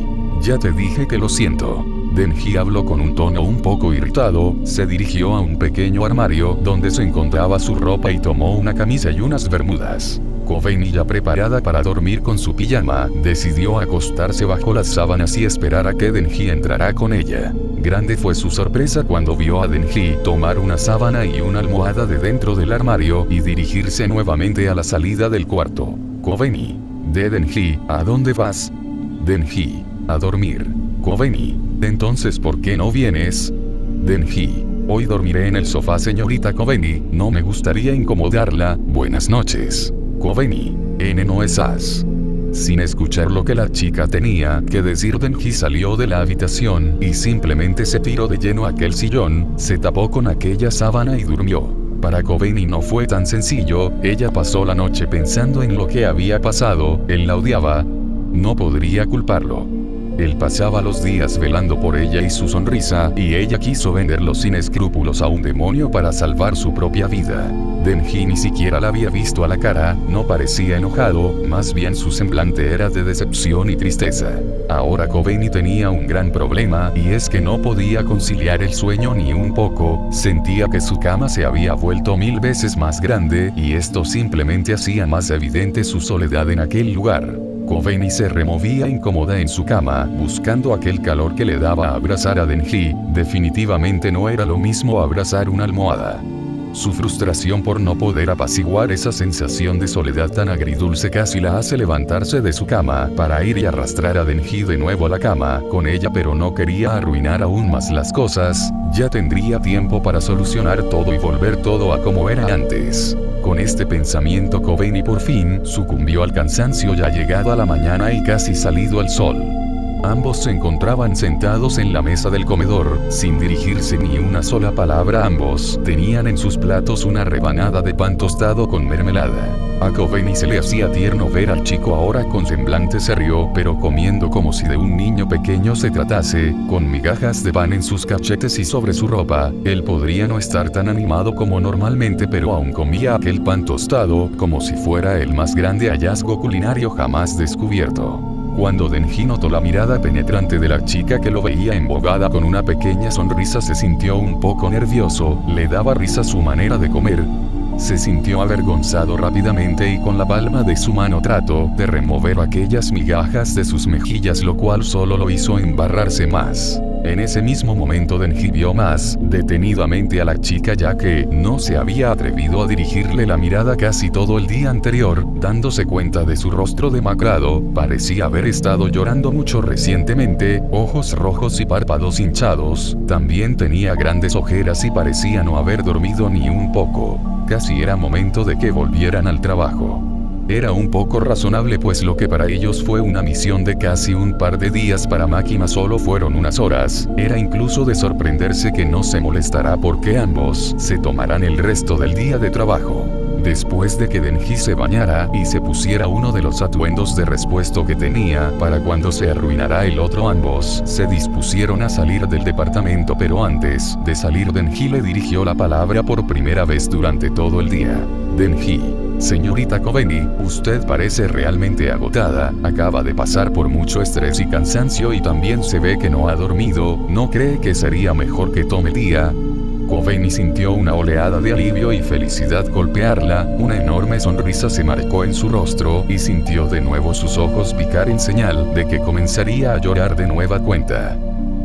ya te dije que lo siento. Denji habló con un tono un poco irritado, se dirigió a un pequeño armario donde se encontraba su ropa y tomó una camisa y unas bermudas. Kobeni, ya preparada para dormir con su pijama, decidió acostarse bajo las sábanas y esperar a que Denji entrara con ella. Grande fue su sorpresa cuando vio a Denji tomar una sábana y una almohada de dentro del armario y dirigirse nuevamente a la salida del cuarto. Kobeni, de Denji, ¿a dónde vas? Denji, a dormir. Kobeni, entonces ¿por qué no vienes? Denji, hoy dormiré en el sofá señorita Kobeni, no me gustaría incomodarla, buenas noches. Kobeni, no esas. Sin escuchar lo que la chica tenía que decir Denji salió de la habitación y simplemente se tiró de lleno a aquel sillón, se tapó con aquella sábana y durmió. Para Kobeni no fue tan sencillo, ella pasó la noche pensando en lo que había pasado, él la odiaba, no podría culparlo. Él pasaba los días velando por ella y su sonrisa, y ella quiso venderlo sin escrúpulos a un demonio para salvar su propia vida. Denji ni siquiera la había visto a la cara, no parecía enojado, más bien su semblante era de decepción y tristeza. Ahora Kobeni tenía un gran problema, y es que no podía conciliar el sueño ni un poco, sentía que su cama se había vuelto 1000 veces más grande, y esto simplemente hacía más evidente su soledad en aquel lugar. Kobeni se removía incómoda en su cama, buscando aquel calor que le daba a abrazar a Denji, definitivamente no era lo mismo abrazar una almohada. Su frustración por no poder apaciguar esa sensación de soledad tan agridulce casi la hace levantarse de su cama para ir y arrastrar a Denji de nuevo a la cama con ella, pero no quería arruinar aún más las cosas, ya tendría tiempo para solucionar todo y volver todo a como era antes. Con este pensamiento Kobeni por fin sucumbió al cansancio ya llegada la mañana y casi salido el sol. Ambos se encontraban sentados en la mesa del comedor, sin dirigirse ni una sola palabra. Ambos tenían en sus platos una rebanada de pan tostado con mermelada. A Kobeni se le hacía tierno ver al chico ahora con semblante serio, pero comiendo como si de un niño pequeño se tratase, con migajas de pan en sus cachetes y sobre su ropa. Él podría no estar tan animado como normalmente, pero aún comía aquel pan tostado, como si fuera el más grande hallazgo culinario jamás descubierto. Cuando Denji notó la mirada penetrante de la chica que lo veía embobada con una pequeña sonrisa, se sintió un poco nervioso, le daba risa su manera de comer. Se sintió avergonzado rápidamente y con la palma de su mano trató de remover aquellas migajas de sus mejillas, lo cual solo lo hizo embarrarse más. En ese mismo momento Denji vio más detenidamente a la chica, ya que no se había atrevido a dirigirle la mirada casi todo el día anterior, dándose cuenta de su rostro demacrado. Parecía haber estado llorando mucho recientemente, ojos rojos y párpados hinchados. También tenía grandes ojeras y parecía no haber dormido ni un poco. Casi era momento de que volvieran al trabajo. Era un poco razonable, pues lo que para ellos fue una misión de casi un par de días, para Makima solo fueron unas horas. Era incluso de sorprenderse que no se molestará porque ambos se tomarán el resto del día de trabajo. Después de que Denji se bañara y se pusiera uno de los atuendos de repuesto que tenía para cuando se arruinara el otro, ambos se dispusieron a salir del departamento, pero antes de salir Denji le dirigió la palabra por primera vez durante todo el día. Denji. Señorita Kobeni, usted parece realmente agotada, acaba de pasar por mucho estrés y cansancio y también se ve que no ha dormido, ¿no cree que sería mejor que tome el día? Kobeni sintió una oleada de alivio y felicidad golpearla, una enorme sonrisa se marcó en su rostro y sintió de nuevo sus ojos picar en señal de que comenzaría a llorar de nueva cuenta.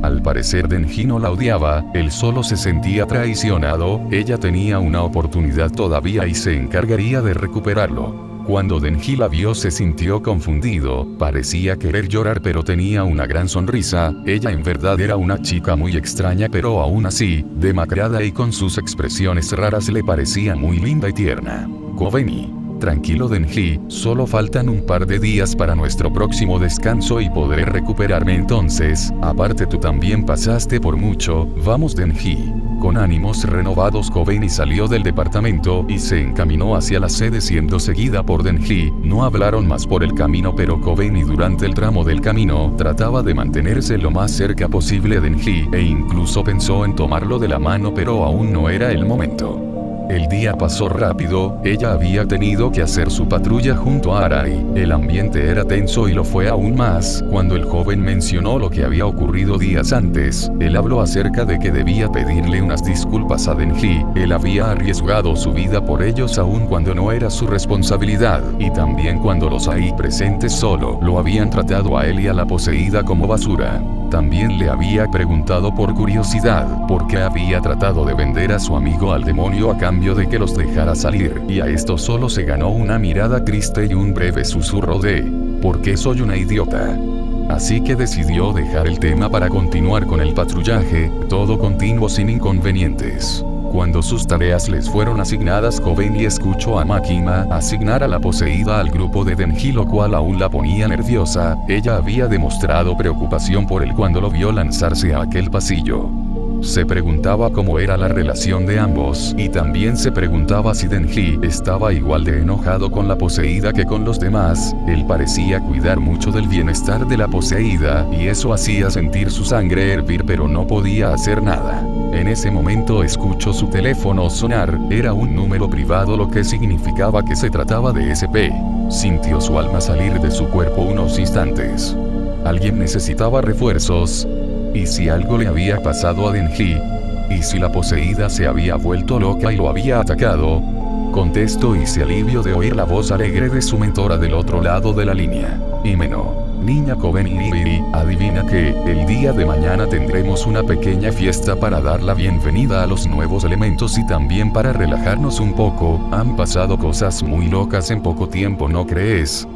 Al parecer Denji no la odiaba, él solo se sentía traicionado. Ella tenía una oportunidad todavía y se encargaría de recuperarlo. Cuando Denji la vio se sintió confundido, parecía querer llorar pero tenía una gran sonrisa. Ella en verdad era una chica muy extraña, pero aún así, demacrada y con sus expresiones raras, le parecía muy linda y tierna. Kobeni. Tranquilo Denji, solo faltan un par de días para nuestro próximo descanso y podré recuperarme entonces. Aparte tú también pasaste por mucho. Vamos Denji. Con ánimos renovados Kobeni salió del departamento y se encaminó hacia la sede, siendo seguida por Denji. No hablaron más por el camino, pero Kobeni durante el tramo del camino trataba de mantenerse lo más cerca posible a Denji e incluso pensó en tomarlo de la mano, pero aún no era el momento. El día pasó rápido, ella había tenido que hacer su patrulla junto a Arai. El ambiente era tenso y lo fue aún más cuando el joven mencionó lo que había ocurrido días antes. Él habló acerca de que debía pedirle unas disculpas a Denji. Él había arriesgado su vida por ellos aun cuando no era su responsabilidad, y también cuando los ahí presentes solo lo habían tratado a él y a la poseída como basura. También le había preguntado por curiosidad por qué había tratado de vender a su amigo al demonio a cambio de que los dejara salir, y a esto solo se ganó una mirada triste y un breve susurro de «¿Por qué soy una idiota?». Así que decidió dejar el tema para continuar con el patrullaje, todo continuo sin inconvenientes. Cuando sus tareas les fueron asignadas, Kobeni escuchó a Makima asignar a la poseída al grupo de Denji, lo cual aún la ponía nerviosa. Ella había demostrado preocupación por él cuando lo vio lanzarse a aquel pasillo. Se preguntaba cómo era la relación de ambos, y también se preguntaba si Denji estaba igual de enojado con la poseída que con los demás. Él parecía cuidar mucho del bienestar de la poseída, y eso hacía sentir su sangre hervir, pero no podía hacer nada. En ese momento escuchó su teléfono sonar. Era un número privado, lo que significaba que se trataba de SP. Sintió su alma salir de su cuerpo unos instantes. Alguien necesitaba refuerzos. ¿Y si algo le había pasado a Denji? ¿Y si la poseída se había vuelto loca y lo había atacado? Contestó y se alivió de oír la voz alegre de su mentora del otro lado de la línea. Himeno. Niña Kobeni, adivina que, el día de mañana tendremos una pequeña fiesta para dar la bienvenida a los nuevos elementos y también para relajarnos un poco. Han pasado cosas muy locas en poco tiempo, ¿no crees?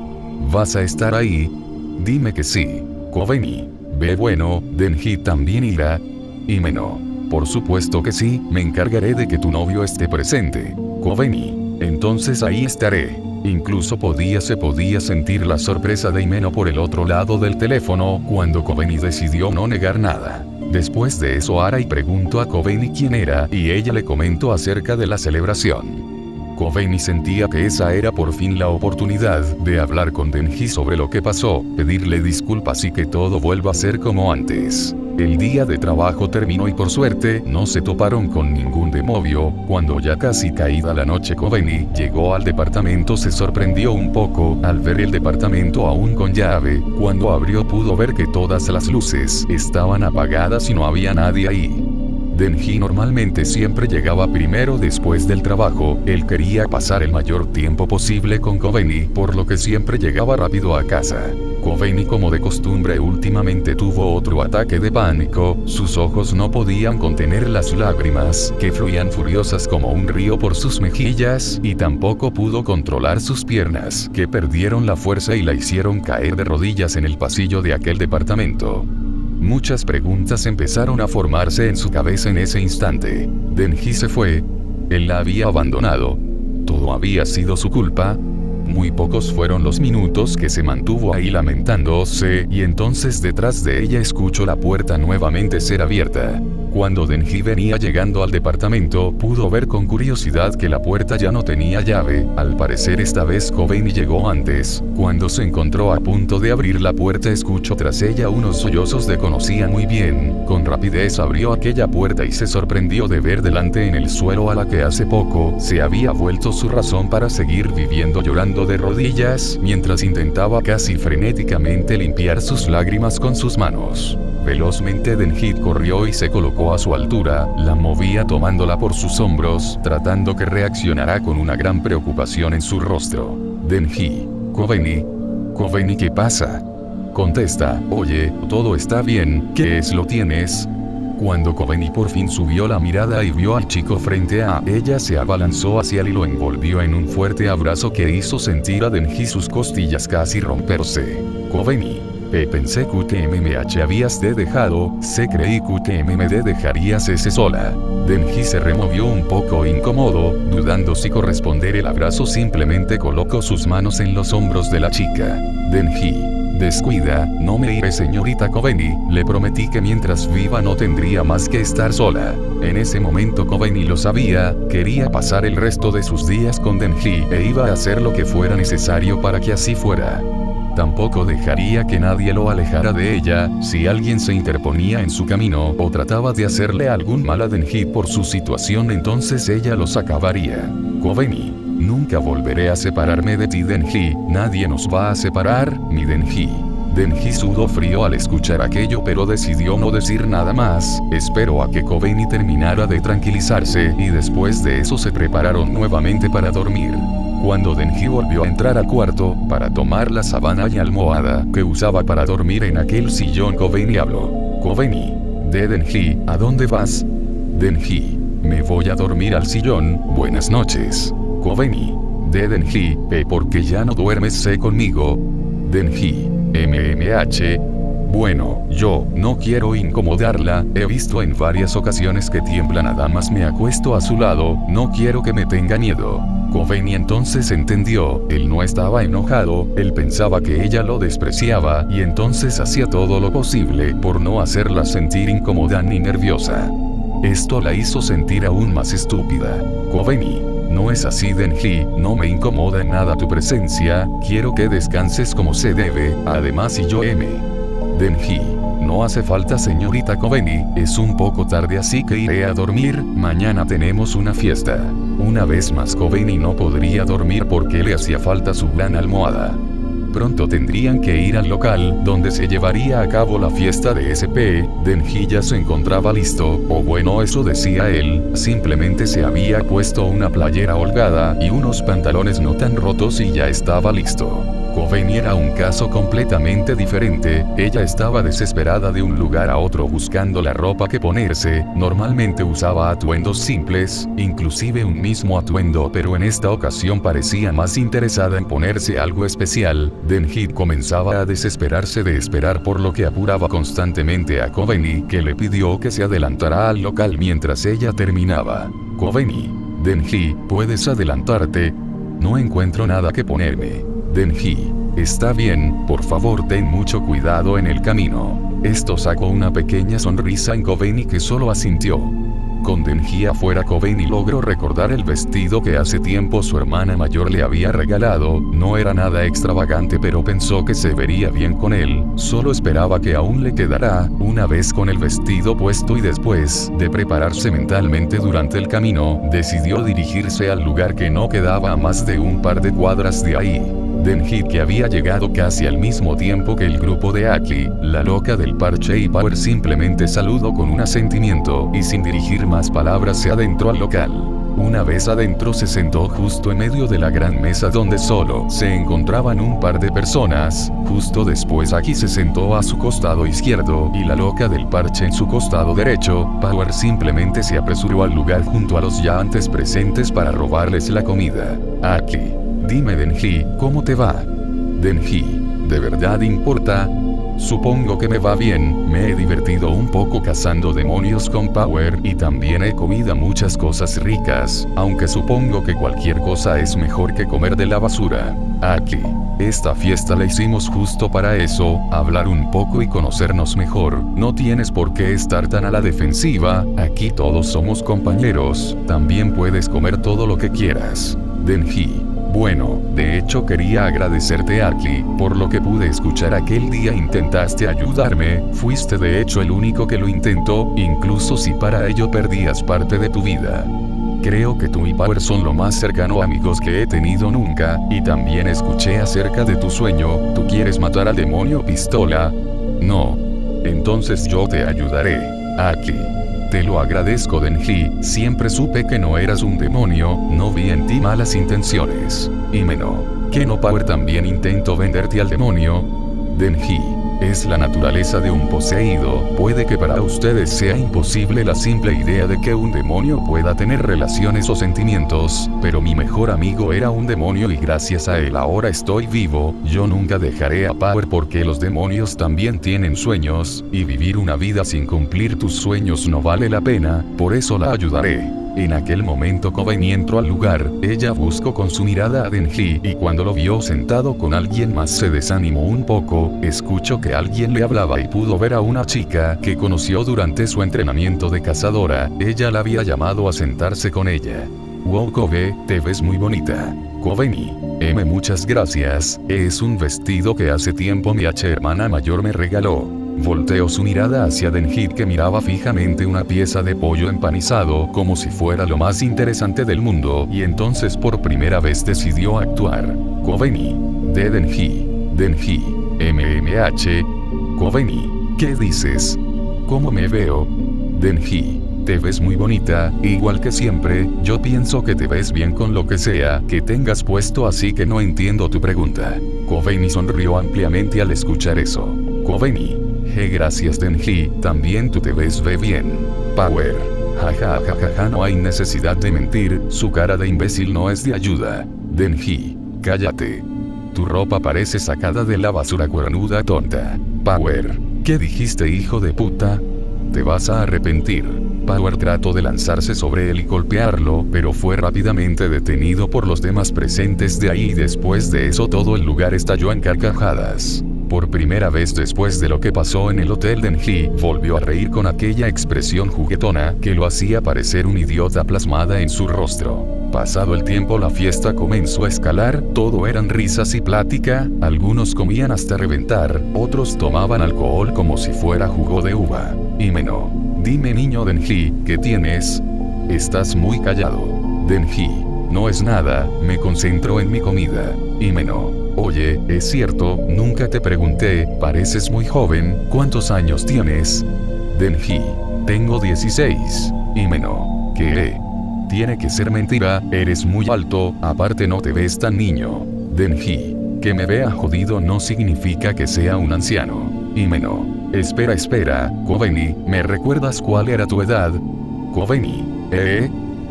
¿Vas a estar ahí? Dime que sí. Kobeni. Ve bueno, Denji también irá. Himeno. Por supuesto que sí, me encargaré de que tu novio esté presente. Kobeni. Entonces ahí estaré. Incluso se podía sentir la sorpresa de Himeno por el otro lado del teléfono cuando Kobeni decidió no negar nada. Después de eso Arai preguntó a Kobeni quién era y ella le comentó acerca de la celebración. Kobeni sentía que esa era por fin la oportunidad de hablar con Denji sobre lo que pasó, pedirle disculpas y que todo vuelva a ser como antes. El día de trabajo terminó y por suerte no se toparon con ningún demonio. Cuando ya casi caída la noche Kobeni llegó al departamento, se sorprendió un poco al ver el departamento aún con llave. Cuando abrió pudo ver que todas las luces estaban apagadas y no había nadie ahí. Denji normalmente siempre llegaba primero después del trabajo, él quería pasar el mayor tiempo posible con Kobeni, por lo que siempre llegaba rápido a casa. Kobeni, como de costumbre, últimamente tuvo otro ataque de pánico, sus ojos no podían contener las lágrimas, que fluían furiosas como un río por sus mejillas, y tampoco pudo controlar sus piernas, que perdieron la fuerza y la hicieron caer de rodillas en el pasillo de aquel departamento. Muchas preguntas empezaron a formarse en su cabeza en ese instante. Denji se fue. Él la había abandonado. ¿Todo había sido su culpa? Muy pocos fueron los minutos que se mantuvo ahí lamentándose, y entonces detrás de ella escuchó la puerta nuevamente ser abierta. Cuando Denji venía llegando al departamento, pudo ver con curiosidad que la puerta ya no tenía llave. Al parecer esta vez Kobeni llegó antes. Cuando se encontró a punto de abrir la puerta, escuchó tras ella unos sollozos de conocía muy bien. Con rapidez abrió aquella puerta y se sorprendió de ver delante en el suelo a la que hace poco se había vuelto su razón para seguir viviendo, llorando de rodillas, mientras intentaba casi frenéticamente limpiar sus lágrimas con sus manos. Velozmente Denji corrió y se colocó a su altura, la movía tomándola por sus hombros, tratando que reaccionara con una gran preocupación en su rostro. Denji. Kobeni. Kobeni, ¿qué pasa? Contesta. Oye, todo está bien, ¿qué es lo tienes? Cuando Kobeni por fin subió la mirada y vio al chico frente a ella, se abalanzó hacia él y lo envolvió en un fuerte abrazo que hizo sentir a Denji sus costillas casi romperse. Kobeni. Pensé que me habías dejado, creí que me dejarías sola. Denji se removió un poco incómodo, dudando si corresponder el abrazo. Simplemente colocó sus manos en los hombros de la chica. Denji. Descuida, no me iré, señorita Kobeni, le prometí que mientras viva no tendría más que estar sola. En ese momento Kobeni lo sabía, quería pasar el resto de sus días con Denji e iba a hacer lo que fuera necesario para que así fuera. Tampoco dejaría que nadie lo alejara de ella. Si alguien se interponía en su camino o trataba de hacerle algún mal a Denji por su situación, entonces ella los acabaría. Kobeni. Nunca volveré a separarme de ti, Denji. Nadie nos va a separar, mi Denji. Denji sudó frío al escuchar aquello, pero decidió no decir nada más. Esperó a que Kobeni terminara de tranquilizarse y después de eso se prepararon nuevamente para dormir. Cuando Denji volvió a entrar al cuarto para tomar la sábana y almohada que usaba para dormir en aquel sillón, Kobeni habló. Kobeni. De Denji, ¿a dónde vas? Denji. Me voy a dormir al sillón, buenas noches. Kobeni. De Denji, ¿por qué ya no duermes conmigo? Denji. MMH. Bueno, yo no quiero incomodarla, he visto en varias ocasiones que tiembla nada más me acuesto a su lado, no quiero que me tenga miedo. Kobeni entonces entendió, él no estaba enojado, él pensaba que ella lo despreciaba y entonces hacía todo lo posible por no hacerla sentir incómoda ni nerviosa. Esto la hizo sentir aún más estúpida. Kobeni. No es así, Denji, no me incomoda en nada tu presencia, quiero que descanses como se debe, además si yo Denji. No hace falta, señorita Kobeni, es un poco tarde así que iré a dormir, mañana tenemos una fiesta. Una vez más Kobeni no podría dormir porque le hacía falta su gran almohada. Pronto tendrían que ir al local donde se llevaría a cabo la fiesta de SP. Denji ya se encontraba listo, o bueno, eso decía él, simplemente se había puesto una playera holgada y unos pantalones no tan rotos y ya estaba listo. Kobeni era un caso completamente diferente, ella estaba desesperada de un lugar a otro buscando la ropa que ponerse, normalmente usaba atuendos simples, inclusive un mismo atuendo, pero en esta ocasión parecía más interesada en ponerse algo especial. Denji comenzaba a desesperarse de esperar, por lo que apuraba constantemente a Kobeni, que le pidió que se adelantara al local mientras ella terminaba. Kobeni. Denji, ¿puedes adelantarte? No encuentro nada que ponerme. Denji. Está bien, por favor ten mucho cuidado en el camino. Esto sacó una pequeña sonrisa en Kobeni, que solo asintió. Con Denji afuera, Kobeni logró recordar el vestido que hace tiempo su hermana mayor le había regalado, no era nada extravagante pero pensó que se vería bien con él, solo esperaba que aún le quedara. Una vez con el vestido puesto y después de prepararse mentalmente durante el camino, decidió dirigirse al lugar que no quedaba a más de un par de cuadras de ahí. Denji, que había llegado casi al mismo tiempo que el grupo de Aki, la loca del parche, y Power simplemente saludó con un asentimiento y sin dirigir más palabras se adentró al local. Una vez adentro se sentó justo en medio de la gran mesa donde solo se encontraban un par de personas. Justo después Aki se sentó a su costado izquierdo y la loca del parche en su costado derecho. Power simplemente se apresuró al lugar junto a los ya antes presentes para robarles la comida. Aki: dime Denji, ¿cómo te va? Denji: ¿de verdad importa? Supongo que me va bien, me he divertido un poco cazando demonios con Power y también he comido muchas cosas ricas, aunque supongo que cualquier cosa es mejor que comer de la basura. Aki: esta fiesta la hicimos justo para eso, hablar un poco y conocernos mejor, no tienes por qué estar tan a la defensiva, aquí todos somos compañeros, también puedes comer todo lo que quieras. Denji: bueno, de hecho quería agradecerte Aki, por lo que pude escuchar aquel día intentaste ayudarme, fuiste de hecho el único que lo intentó, incluso si para ello perdías parte de tu vida. Creo que tú y Power son lo más cercano amigos que he tenido nunca, y también escuché acerca de tu sueño, ¿tú quieres matar al demonio pistola? No. Entonces yo te ayudaré, Aki. Te lo agradezco Denji, siempre supe que no eras un demonio, no vi en ti malas intenciones. Himeno: ¿que no Power también intentó venderte al demonio? Denji: es la naturaleza de un poseído, puede que para ustedes sea imposible la simple idea de que un demonio pueda tener relaciones o sentimientos, pero mi mejor amigo era un demonio y gracias a él ahora estoy vivo, yo nunca dejaré a Power porque los demonios también tienen sueños, y vivir una vida sin cumplir tus sueños no vale la pena, por eso la ayudaré. En aquel momento Kobeni entró al lugar, ella buscó con su mirada a Denji y cuando lo vio sentado con alguien más se desanimó un poco, escuchó que alguien le hablaba y pudo ver a una chica que conoció durante su entrenamiento de cazadora, ella la había llamado a sentarse con ella. Wow Kobe, te ves muy bonita. Kobeni: muchas gracias, es un vestido que hace tiempo mi hermana mayor me regaló. Volteó su mirada hacia Denji que miraba fijamente una pieza de pollo empanizado como si fuera lo más interesante del mundo y entonces por primera vez decidió actuar. Kobeni: de Denji. Denji: Kobeni: ¿qué dices? ¿Cómo me veo? Denji: te ves muy bonita, igual que siempre, yo pienso que te ves bien con lo que sea que tengas puesto así que no entiendo tu pregunta. Kobeni sonrió ampliamente al escuchar eso. Kobeni: gracias Denji, también tú te ves bien. Power: jajajaja, no hay necesidad de mentir, su cara de imbécil no es de ayuda. Denji: cállate. Tu ropa parece sacada de la basura, cuernuda tonta. Power: ¿qué dijiste hijo de puta? Te vas a arrepentir. Power trató de lanzarse sobre él y golpearlo, pero fue rápidamente detenido por los demás presentes de ahí y después de eso todo el lugar estalló en carcajadas. Por primera vez después de lo que pasó en el hotel, Denji volvió a reír con aquella expresión juguetona que lo hacía parecer un idiota plasmada en su rostro. Pasado el tiempo la fiesta comenzó a escalar, todo eran risas y plática, algunos comían hasta reventar, otros tomaban alcohol como si fuera jugo de uva. Himeno: dime niño Denji, ¿qué tienes? Estás muy callado. Denji: no es nada, me concentro en mi comida. Himeno: oye, es cierto, nunca te pregunté, pareces muy joven, ¿cuántos años tienes? Denji: tengo 16. Himeno: ¿qué? Tiene que ser mentira, eres muy alto, aparte no te ves tan niño. Denji: que me vea jodido no significa que sea un anciano. Himeno: espera, Kobeni, ¿me recuerdas cuál era tu edad? Kobeni: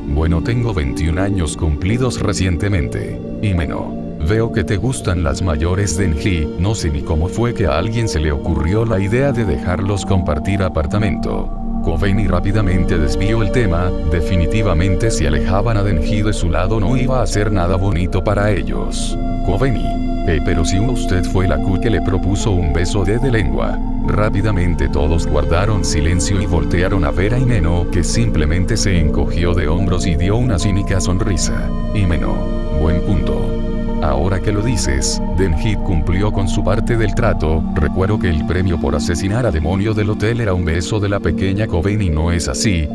bueno, tengo 21 años cumplidos recientemente. Himeno: veo que te gustan las mayores. Denji: no sé ni cómo fue que a alguien se le ocurrió la idea de dejarlos compartir apartamento. Kobeni rápidamente desvió el tema, definitivamente si alejaban a Denji de su lado no iba a ser nada bonito para ellos. Kobeni: pero si usted fue la que le propuso un beso de lengua. Rápidamente todos guardaron silencio y voltearon a ver a Himeno, que simplemente se encogió de hombros y dio una cínica sonrisa. Himeno: buen punto. Ahora que lo dices, Denji cumplió con su parte del trato, recuerdo que el premio por asesinar a demonio del hotel era un beso de la pequeña Kobeni, ¿no es así?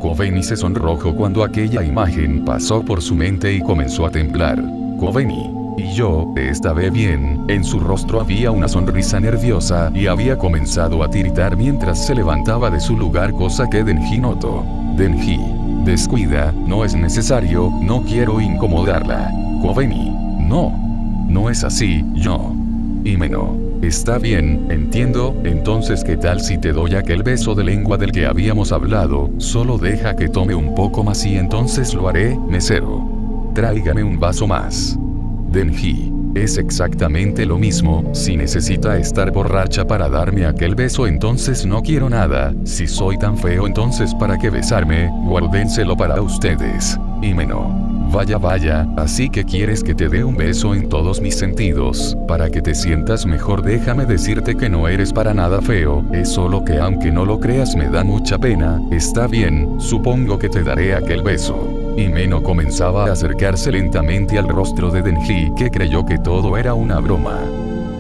Kobeni se sonrojó cuando aquella imagen pasó por su mente y comenzó a temblar. Kobeni: Y yo, esta vez bien, en su rostro había una sonrisa nerviosa y había comenzado a tiritar mientras se levantaba de su lugar, cosa que Denji notó. Denji, descuida, no es necesario, no quiero incomodarla. Kobeni, no es así, yo. Himeno, está bien, entiendo, entonces ¿qué tal si te doy aquel beso de lengua del que habíamos hablado? Solo deja que tome un poco más y entonces lo haré, mesero. Tráigame un vaso más. Denji, es exactamente lo mismo, si necesita estar borracha para darme aquel beso entonces no quiero nada, si soy tan feo entonces ¿para qué besarme? Guárdenselo para ustedes. Himeno. Vaya, así que quieres que te dé un beso en todos mis sentidos, para que te sientas mejor. Déjame decirte que no eres para nada feo, es solo que aunque no lo creas me da mucha pena. Está bien, supongo que te daré aquel beso. Himeno comenzaba a acercarse lentamente al rostro de Denji, que creyó que todo era una broma.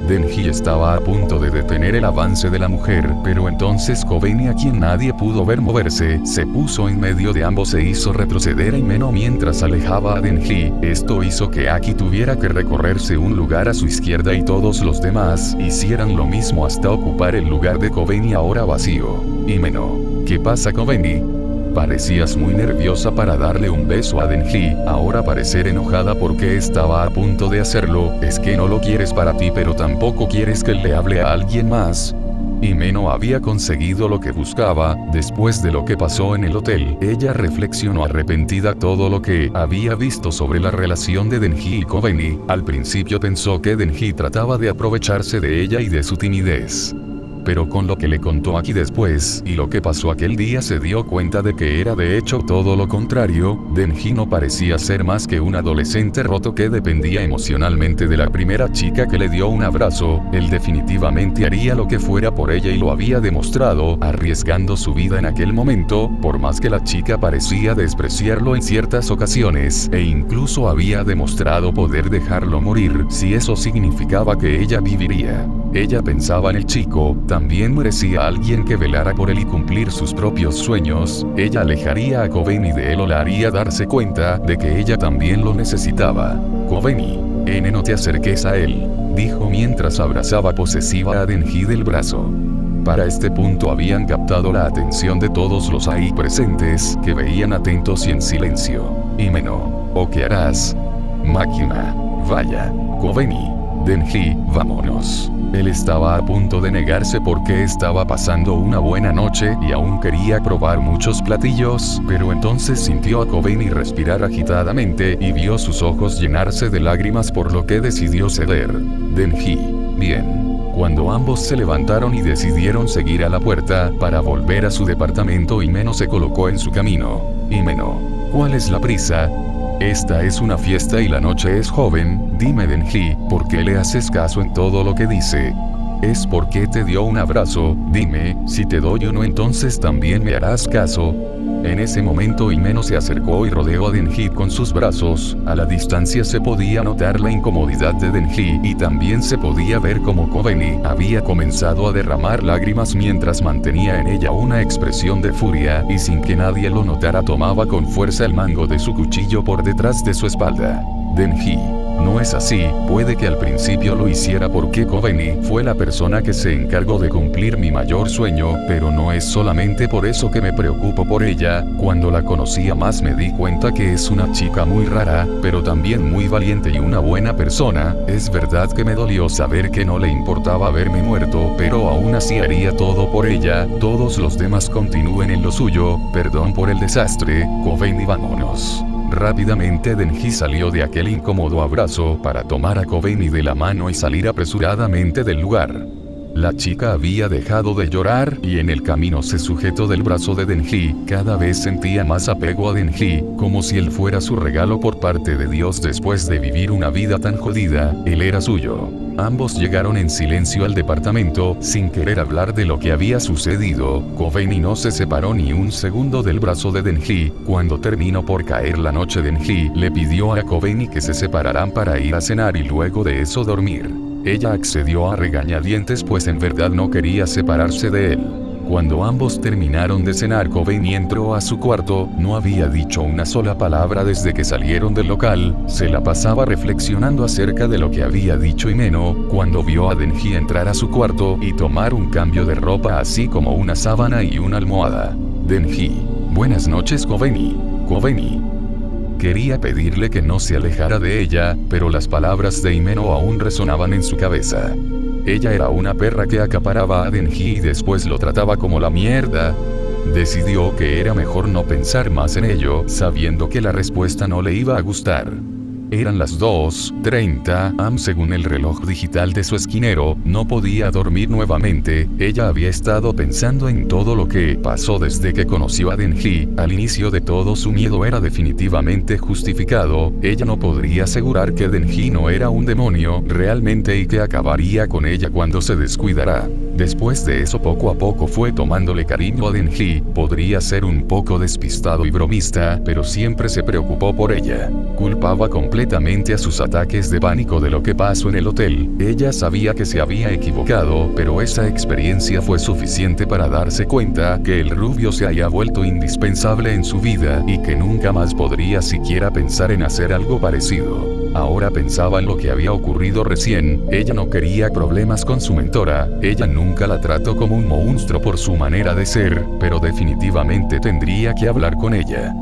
Denji estaba a punto de detener el avance de la mujer, pero entonces Kobeni, a quien nadie pudo ver moverse, se puso en medio de ambos e hizo retroceder a Himeno mientras alejaba a Denji. Esto hizo que Aki tuviera que recorrerse un lugar a su izquierda y todos los demás hicieran lo mismo hasta ocupar el lugar de Kobeni ahora vacío. Himeno, ¿qué pasa, Kobeni? Parecías muy nerviosa para darle un beso a Denji, ahora parecer enojada porque estaba a punto de hacerlo. Es que no lo quieres para ti pero tampoco quieres que le hable a alguien más. Himeno había conseguido lo que buscaba, después de lo que pasó en el hotel. Ella reflexionó arrepentida todo lo que había visto sobre la relación de Denji y Kobeni. Al principio pensó que Denji trataba de aprovecharse de ella y de su timidez. Pero con lo que le contó Aki después y lo que pasó aquel día se dio cuenta de que era de hecho todo lo contrario. Denji no parecía ser más que un adolescente roto que dependía emocionalmente de la primera chica que le dio un abrazo. Él definitivamente haría lo que fuera por ella y lo había demostrado, arriesgando su vida en aquel momento, por más que la chica parecía despreciarlo en ciertas ocasiones, e incluso había demostrado poder dejarlo morir si eso significaba que ella viviría. Ella pensaba en el chico, también merecía a alguien que velara por él y cumplir sus propios sueños. Ella alejaría a Kobeni de él o la haría darse cuenta de que ella también lo necesitaba. Kobeni, no te acerques a él, dijo mientras abrazaba posesiva a Denji del brazo. Para este punto habían captado la atención de todos los ahí presentes, que veían atentos y en silencio. Himeno, ¿o qué harás? Máquina, vaya. Kobeni, Denji, vámonos. Él estaba a punto de negarse porque estaba pasando una buena noche y aún quería probar muchos platillos, pero entonces sintió a Kobeni respirar agitadamente y vio sus ojos llenarse de lágrimas, por lo que decidió ceder. Denji, bien. Cuando ambos se levantaron y decidieron seguir a la puerta para volver a su departamento, Himeno se colocó en su camino. Himeno, ¿cuál es la prisa? Esta es una fiesta y la noche es joven. Dime, Denji, ¿por qué le haces caso en todo lo que dice? Es porque te dio un abrazo. Dime, si te doy uno entonces también me harás caso. En ese momento Himeno se acercó y rodeó a Denji con sus brazos. A la distancia se podía notar la incomodidad de Denji y también se podía ver cómo Kobeni había comenzado a derramar lágrimas mientras mantenía en ella una expresión de furia y sin que nadie lo notara tomaba con fuerza el mango de su cuchillo por detrás de su espalda. Denji, no es así, puede que al principio lo hiciera porque Kobeni fue la persona que se encargó de cumplir mi mayor sueño, pero no es solamente por eso que me preocupo por ella. Cuando la conocía más me di cuenta que es una chica muy rara, pero también muy valiente y una buena persona. Es verdad que me dolió saber que no le importaba verme muerto, pero aún así haría todo por ella. Todos los demás continúen en lo suyo, perdón por el desastre. Kobeni, vámonos. Rápidamente Denji salió de aquel incómodo abrazo para tomar a Kobeni de la mano y salir apresuradamente del lugar. La chica había dejado de llorar y en el camino se sujetó del brazo de Denji. Cada vez sentía más apego a Denji, como si él fuera su regalo por parte de Dios después de vivir una vida tan jodida. Él era suyo. Ambos llegaron en silencio al departamento, sin querer hablar de lo que había sucedido. Kobeni no se separó ni un segundo del brazo de Denji. Cuando terminó por caer la noche, Denji le pidió a Kobeni que se separaran para ir a cenar y luego de eso dormir. Ella accedió a regañadientes pues en verdad no quería separarse de él. Cuando ambos terminaron de cenar, Kobeni entró a su cuarto, no había dicho una sola palabra desde que salieron del local, se la pasaba reflexionando acerca de lo que había dicho Himeno, cuando vio a Denji entrar a su cuarto y tomar un cambio de ropa así como una sábana y una almohada. Denji. Buenas noches, Kobeni. Kobeni. Quería pedirle que no se alejara de ella, pero las palabras de Himeno aún resonaban en su cabeza. Ella era una perra que acaparaba a Denji y después lo trataba como la mierda. Decidió que era mejor no pensar más en ello, sabiendo que la respuesta no le iba a gustar. Eran las 2:30 am según el reloj digital de su esquinero, no podía dormir nuevamente, ella había estado pensando en todo lo que pasó desde que conoció a Denji, al inicio de todo su miedo era definitivamente justificado, ella no podría asegurar que Denji no era un demonio realmente y que acabaría con ella cuando se descuidara. Después de eso poco a poco fue tomándole cariño a Denji, podría ser un poco despistado y bromista, pero siempre se preocupó por ella. Culpaba completamente a sus ataques de pánico de lo que pasó en el hotel, ella sabía que se había equivocado, pero esa experiencia fue suficiente para darse cuenta que el rubio se había vuelto indispensable en su vida y que nunca más podría siquiera pensar en hacer algo parecido. Ahora pensaba en lo que había ocurrido recién, ella no quería problemas con su mentora, ella nunca la trató como un monstruo por su manera de ser, pero definitivamente tendría que hablar con ella.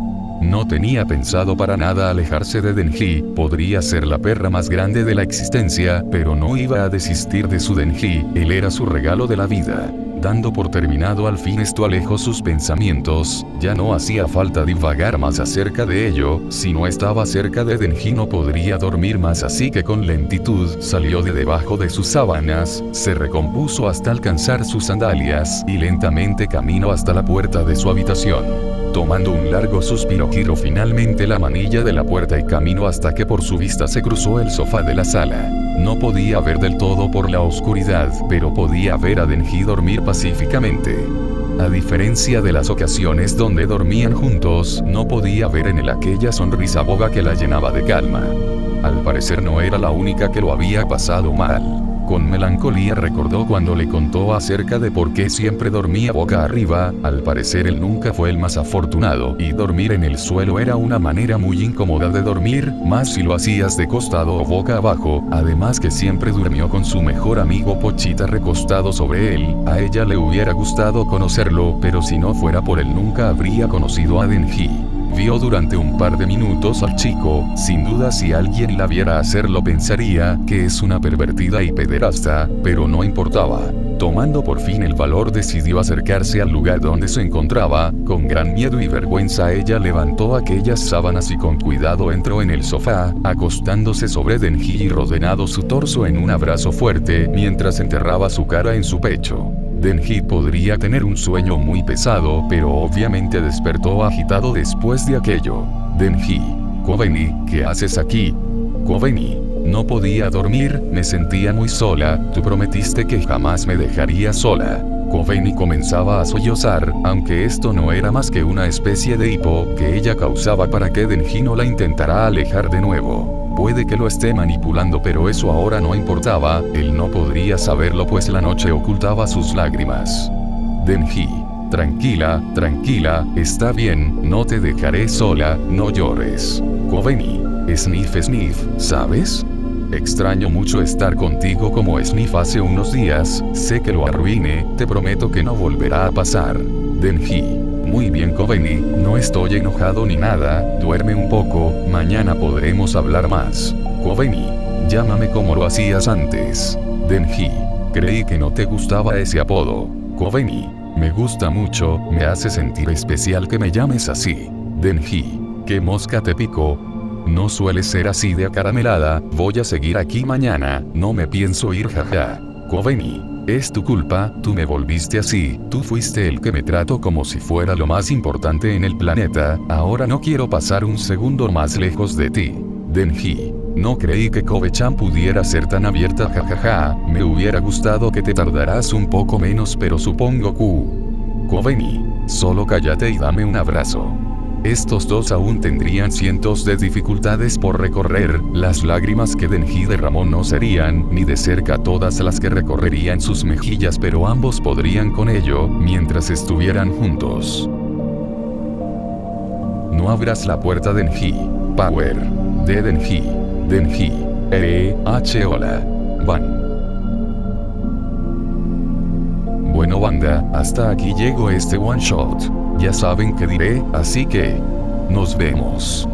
No tenía pensado para nada alejarse de Denji, podría ser la perra más grande de la existencia, pero no iba a desistir de su Denji, él era su regalo de la vida. Dando por terminado al fin esto alejó sus pensamientos, ya no hacía falta divagar más acerca de ello, si no estaba cerca de Denji no podría dormir más así que con lentitud salió de debajo de sus sábanas, se recompuso hasta alcanzar sus sandalias y lentamente caminó hasta la puerta de su habitación. Tomando un largo suspiro giró finalmente la manilla de la puerta y caminó hasta que por su vista se cruzó el sofá de la sala. No podía ver del todo por la oscuridad, pero podía ver a Denji dormir pacíficamente. A diferencia de las ocasiones donde dormían juntos, no podía ver en él aquella sonrisa boba que la llenaba de calma. Al parecer no era la única que lo había pasado mal. Con melancolía recordó cuando le contó acerca de por qué siempre dormía boca arriba, al parecer él nunca fue el más afortunado, y dormir en el suelo era una manera muy incómoda de dormir, más si lo hacías de costado o boca abajo, además que siempre durmió con su mejor amigo Pochita recostado sobre él, a ella le hubiera gustado conocerlo, pero si no fuera por él nunca habría conocido a Denji. Vio durante un par de minutos al chico, sin duda si alguien la viera hacerlo pensaría que es una pervertida y pederasta, pero no importaba. Tomando por fin el valor decidió acercarse al lugar donde se encontraba, con gran miedo y vergüenza ella levantó aquellas sábanas y con cuidado entró en el sofá, acostándose sobre Denji y rodeando su torso en un abrazo fuerte, mientras enterraba su cara en su pecho. Denji podría tener un sueño muy pesado, pero obviamente despertó agitado después de aquello. Denji. Kobeni, ¿qué haces aquí? Kobeni. No podía dormir, me sentía muy sola, tú prometiste que jamás me dejarías sola. Kobeni comenzaba a sollozar, aunque esto no era más que una especie de hipo que ella causaba para que Denji no la intentara alejar de nuevo. Puede que lo esté manipulando, pero eso ahora no importaba, él no podría saberlo pues la noche ocultaba sus lágrimas. Denji. Tranquila, tranquila, está bien, no te dejaré sola, no llores. Kobeni. Sniff, ¿sabes? Extraño mucho estar contigo como Sniff hace unos días, sé que lo arruiné, te prometo que no volverá a pasar. Denji. Muy bien Kobeni, no estoy enojado ni nada, duerme un poco, mañana podremos hablar más. Kobeni. Llámame como lo hacías antes. Denji. Creí que no te gustaba ese apodo. Kobeni. Me gusta mucho, me hace sentir especial que me llames así. Denji. ¿Qué mosca te picó? No suele ser así de acaramelada, voy a seguir aquí mañana, no me pienso ir jaja. Kobeni. Es tu culpa, tú me volviste así, tú fuiste el que me trató como si fuera lo más importante en el planeta, ahora no quiero pasar un segundo más lejos de ti. Denji. No creí que Kobe-chan pudiera ser tan abierta jajaja, me hubiera gustado que te tardaras un poco menos pero supongo que... Kobeni. Solo cállate y dame un abrazo. Estos dos aún tendrían cientos de dificultades por recorrer, las lágrimas que Denji derramó no serían, ni de cerca todas las que recorrerían sus mejillas, pero ambos podrían con ello, mientras estuvieran juntos. No abras la puerta, Denji. Power. De Denji. Denji. Hola. Van. Bueno banda, hasta aquí llegó este one shot. Ya saben qué diré, así que... nos vemos.